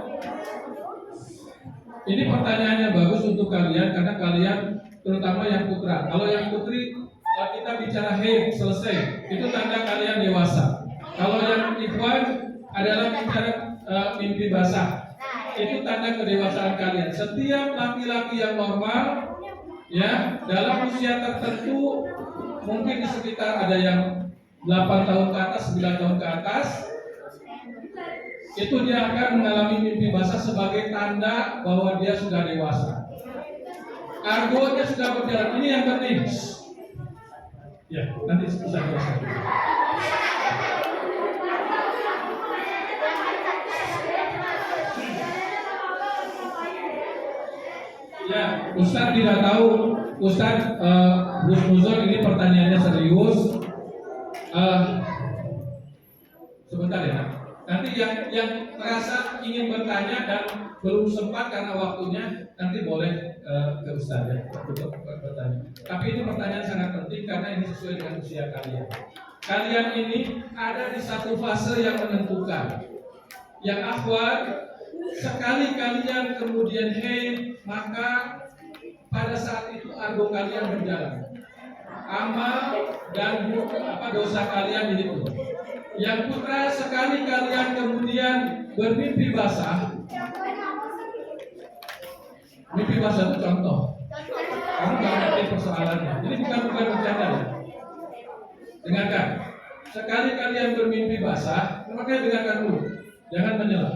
Ini pertanyaannya bagus untuk kalian karena kalian terutama yang putra. Kalau yang putri kita bicara selesai, itu tanda kalian dewasa. Kalau yang ikhwan adalah bicara mimpi basah, itu tanda kedewasaan kalian. Setiap laki-laki yang normal, ya dalam usia tertentu, mungkin di sekitar ada yang 8 tahun ke atas, 9 tahun ke atas, itu dia akan mengalami mimpi basah sebagai tanda bahwa dia sudah dewasa. Argonya sudah berjalan. Ini yang penting. Ya, nanti saya jelaskan. Ya, Ustaz tidak tahu. Ustaz Husnuzon ini pertanyaannya serius. Sebentar ya. Nanti yang merasa ingin bertanya dan belum sempat karena waktunya, nanti boleh ke Ustaz ya untuk bertanya. Tapi ini pertanyaan sangat penting karena ini sesuai dengan usia kalian. Kalian ini ada di satu fase yang menentukan. Yang akhwat, sekali kalian kemudian haid, maka pada saat itu argo kalian berjalan. Amal dan dosa kalian dihitung. Yang putra, sekali kalian kemudian bermimpi basah. Mimpi basah itu contoh. Kamu nggak ngerti persoalannya. Ini bukan bercanda ya. Dengarkan. Sekali kalian bermimpi basah, makanya dengarkan dulu. Jangan menyela.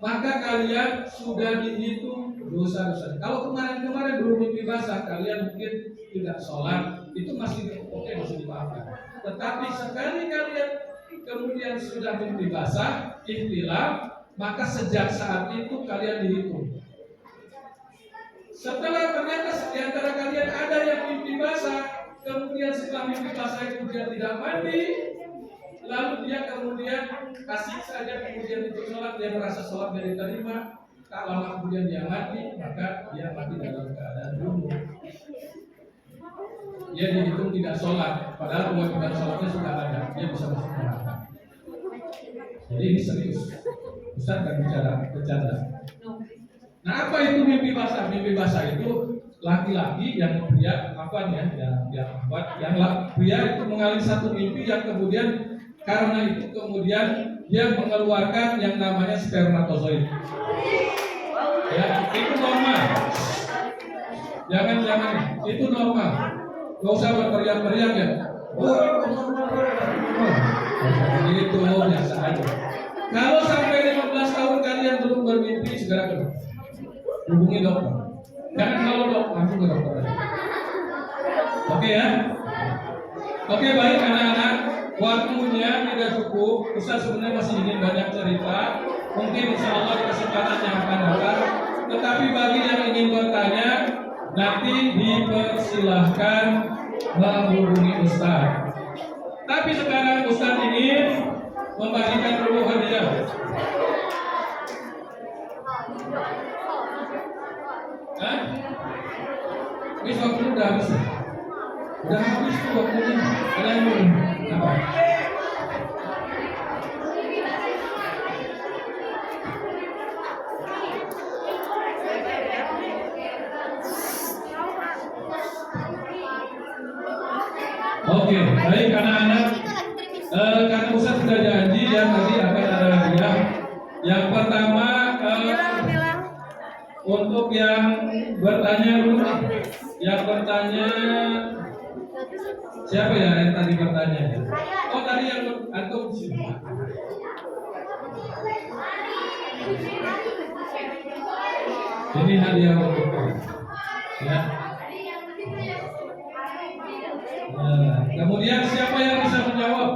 Maka kalian sudah dihitung dosa-dosa. Kalau kemarin-kemarin belum mimpi basah, kalian mungkin tidak sholat, itu masih oke, masih dimaafkan. Tetapi sekali kalian kemudian sudah mimpi basah, ihtilam, maka sejak saat itu kalian dihitung. Setelah ternyata di antara kalian ada yang mimpi basah, kemudian setelah mimpi basah itu dia tidak mandi, lalu dia kemudian kasih saja kemudian untuk sholat, dia merasa sholatnya diterima, tak lama kemudian dia mati, maka dia mati dalam keadaan junub. Dia dihitung tidak sholat, padahal kewajiban sholatnya sudah ada, dia bisa masuk neraka. Jadi ini serius. Ustaz kan bicara bercanda. Nah, apa itu mimpi basah? Mimpi basah itu laki-laki yang pria yang pria itu mengalami satu mimpi yang kemudian karena itu kemudian dia mengeluarkan yang namanya spermatozoid. Ya, itu normal. Jangan itu normal. Gak usah berteriak-teriak ya. Itu biasa aja. Kalau sampai 15 tahun kalian belum bermimpi, segera ke dokter. Hubungi dokter. Jangan kalau dokter, langsung ke dokter aja. Oke ya? Oke, baik anak-anak. Waktunya tidak cukup. Ustaz sebenarnya masih ingin banyak cerita. Mungkin insya Allah di kesempatan yang akan datang. Tetapi bagi yang ingin bertanya, nanti dipersilahkan menghubungi Ustaz. Tapi sekarang Ustaz ingin membagikan dulu hadiah. Hah? Ini waktunya udah habis. Udah habis tuh waktunya. Ada yang mau apa? Oke, baik anak-anak. Karena Ustaz sudah janji ya tadi akan ada hadiah. Yang pertama untuk yang bertanya dulu. Yang bertanya siapa ya yang tadi bertanya? Oh tadi yang antum sini. Ini hadiah untuk ya. Kemudian siapa yang bisa menjawab?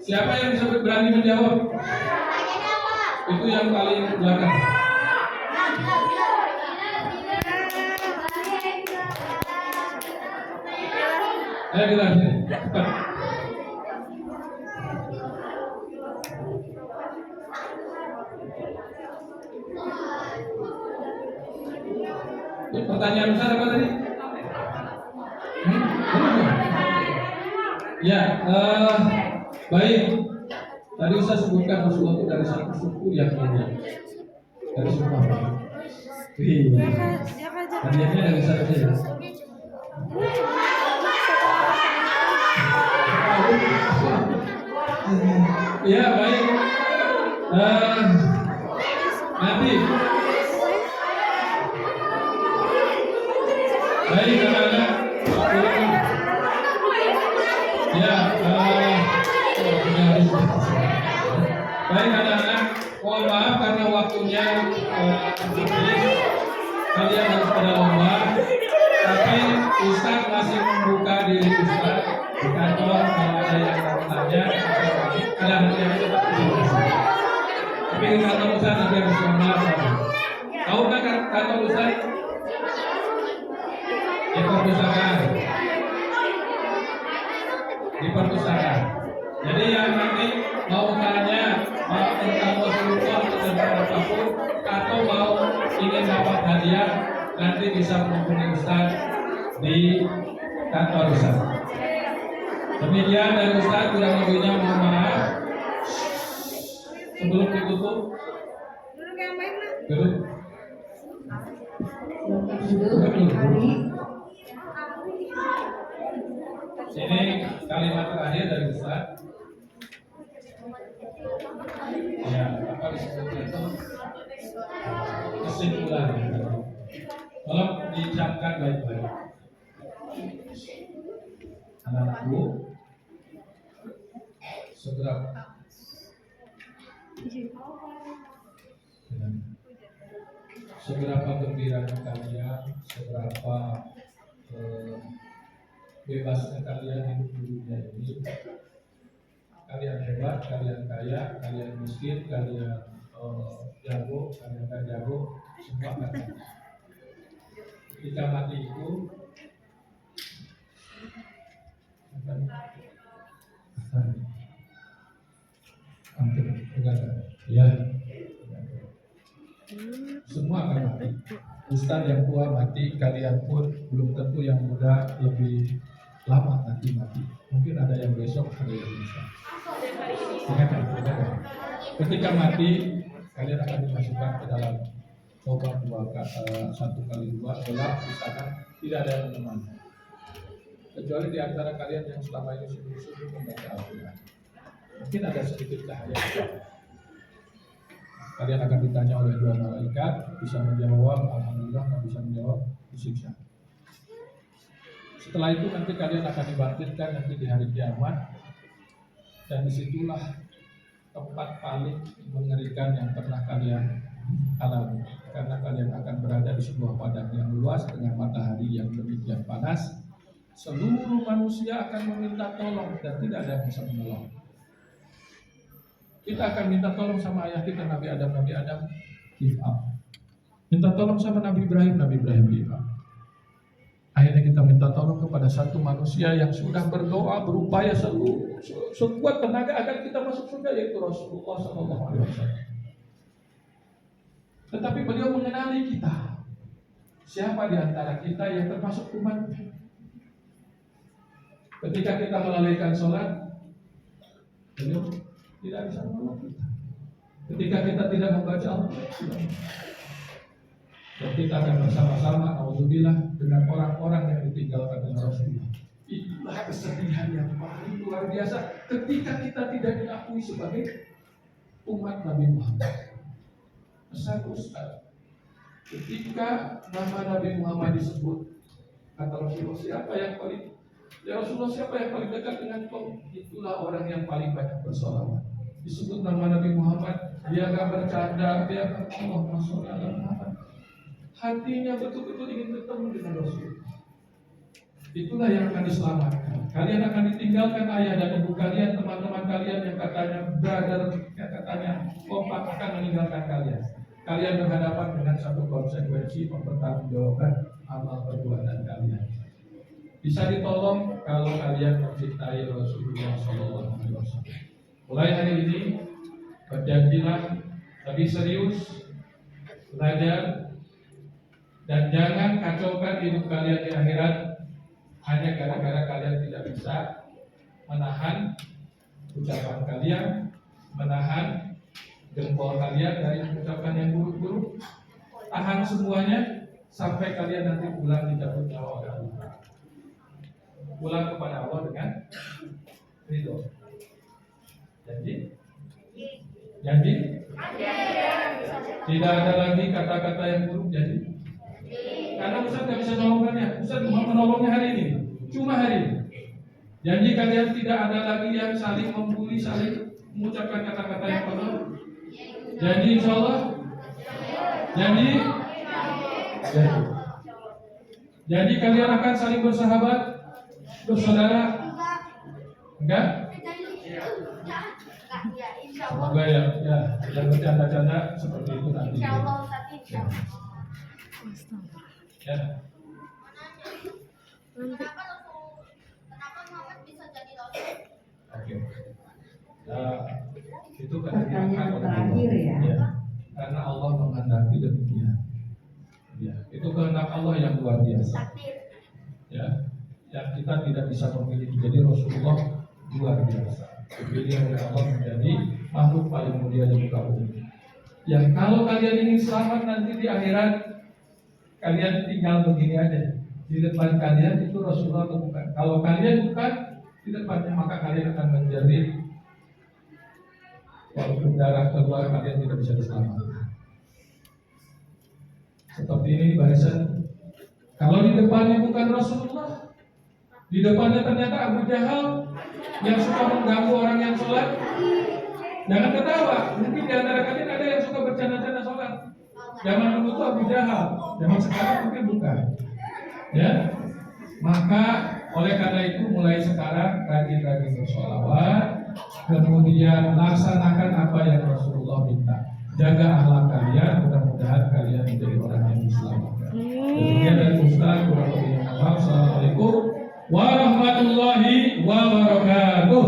Siapa yang bisa berani menjawab? Itu yang paling belakang. Ayo kita cepat. Pertanyaan besar apa tadi? Ya, baik. Tadi saya sebutkan sesuatu dari satu suku yang lainnya. Dari suku apa? Hadiahnya dari sana saja. Ya, baik. Nanti. Baik, anak-anak. Ya, baik anak-anak, mohon maaf karena waktunya kalian harus pada lomba. Tapi Ustaz masih membuka diri Ustaz di kantor. Kalau ada yang bertanya, ada yang tapi di kantor Ustaz nanti harus maaf. Tahu kan kantor Ustaz? Di perpustakaan. Jadi yang nanti mau tanya, mau tentang Rasulullah tentang apapun, atau mau ingin dapat hadiah, nanti bisa menghubungi Ustaz di kantor Ustaz. Demikian dari Ustaz, kurang lebihnya mohon maaf. Sebelum ditutup, duduk. Duduk. Ari. Ini kalimat terakhir dari Ustaz. Ya, apa disebutnya itu kesimpulan. Tolong diucapkan baik-baik. Anakku, seberapa gembiranya kalian, seberapa bebasnya kalian hidup di dunia ini. Kalian hebat, kalian kaya, kalian miskin, kalian jago, kalian gak jago, semua akan mati. Ketika mati itu ya, semua akan mati. Ustaz yang tua mati, kalian pun belum tentu yang muda lebih lama nanti mati. Mungkin ada yang besok, ada yang lusa. Ingat. Ketika mati, kalian akan dimasukkan ke dalam lubang 1x2 gelap, di sana tidak ada yang menemani. Kecuali di antara kalian yang selama ini sungguh-sungguh membaca Al-Quran. Mungkin ada sedikit cahaya. Kalian akan ditanya oleh dua malaikat, bisa menjawab alhamdulillah, nggak bisa menjawab disiksa. Setelah itu nanti kalian akan dibangkitkan nanti di hari kiamat, dan disitulah tempat paling mengerikan yang pernah kalian alami, karena kalian akan berada di sebuah padang yang luas dengan matahari yang demikian panas. Seluruh manusia akan meminta tolong dan tidak ada yang bisa menolong. Kita akan minta tolong sama ayah kita Nabi Adam, give up. Minta tolong sama Nabi Ibrahim, give up. Akhirnya kita minta tolong kepada satu manusia yang sudah berdoa, berupaya sekuat tenaga agar kita masuk surga, yaitu Rasulullah SAW. Tetapi beliau mengenali kita. Siapa di antara kita yang termasuk umatnya? Ketika kita melalaikan sholat, beliau tidak bisa menolong kita. Ketika kita tidak membaca Al-Quran, dan kita akan bersama-sama, alhamdulillah, dengan orang-orang yang ditinggalkan oleh Rasulullah. Itulah kesedihan yang paling luar biasa ketika kita tidak diakui sebagai umat Nabi Muhammad. Ustaz, ketika nama Nabi Muhammad disebut, kata Rasulullah, siapa yang paling, ya Rasulullah, siapa yang paling dekat dengan kau? Itulah orang yang paling banyak bersolawat. Disebut nama Nabi Muhammad, dia gak bercanda, dia akan Allahumma sholli ala Muhammad. Hatinya betul-betul ingin bertemu dengan Rasul. Itulah yang akan diselamatkan. Kalian akan ditinggalkan ayah dan ibu kalian, teman-teman kalian yang katanya brother, yang katanya kompak, akan meninggalkan kalian. Kalian berhadapan dengan satu konsekuensi mempertanggungjawabkan amal perbuatan kalian. Bisa ditolong kalau kalian mencintai Rasulullah SAW. Mulai hari ini berjanjilah lebih serius, belajar, dan jangan kacaukan hidup kalian di akhirat hanya gara-gara kalian tidak bisa menahan ucapan kalian, menahan jempol kalian dari ucapan yang buruk-buruk. Tahan semuanya sampai kalian nanti pulang dicabut nyawa oleh Allah. Pulang kepada Allah dengan ridho. Janji? Janji? Tidak ada lagi kata-kata yang buruk, jadi. Karena Ustaz tidak bisa menolongnya. Ustaz cuma menolongnya hari ini, cuma hari ini. Janji kalian tidak ada lagi yang saling membuli, saling mengucapkan kata-kata yang kotor. Janji insya Allah. Janji. Jadi kalian akan saling bersahabat, bersaudara. Enggak? Semoga ya yang bercanda-canda seperti itu nanti. Ya. Kenapa Muhammad bisa jadi rasul? Oke. Itu Pertanyaan oleh terakhir Allah. ya. Karena Allah menghendaki demikian. Ya, itu kehendak Allah yang luar biasa. Ya, yang kita tidak bisa memilih. Jadi Rasulullah luar biasa. Dipilih oleh Allah menjadi makhluk paling mulia di muka bumi. Yang kalau kalian ingin selamat nanti di akhirat, kalian tinggal begini aja. Di depan kalian itu Rasulullah atau bukan? Kalau kalian bukan di depannya, maka kalian akan menjadi, walaupun darah keluar, kalian tidak bisa diselamatkan. Seperti ini barisan. Kalau di depannya bukan Rasulullah, di depannya ternyata Abu Jahal yang suka mengganggu orang yang sholat, jangan ketawa. Mungkin di antara kalian ada yang suka bercanda-canda sholat. Zaman dulu itu Abu Jahal, zaman sekarang mungkin bukan. Ya, maka oleh karena itu mulai sekarang rajin-rajin bersholawat, kemudian laksanakan apa yang Rasulullah minta. Jaga akhlak kalian, mudah-mudahan kalian menjadi orang yang diselamatkan. Demikian dari Ustaz, kurang lebihnya. Assalamualaikum warahmatullahi wabarakatuh.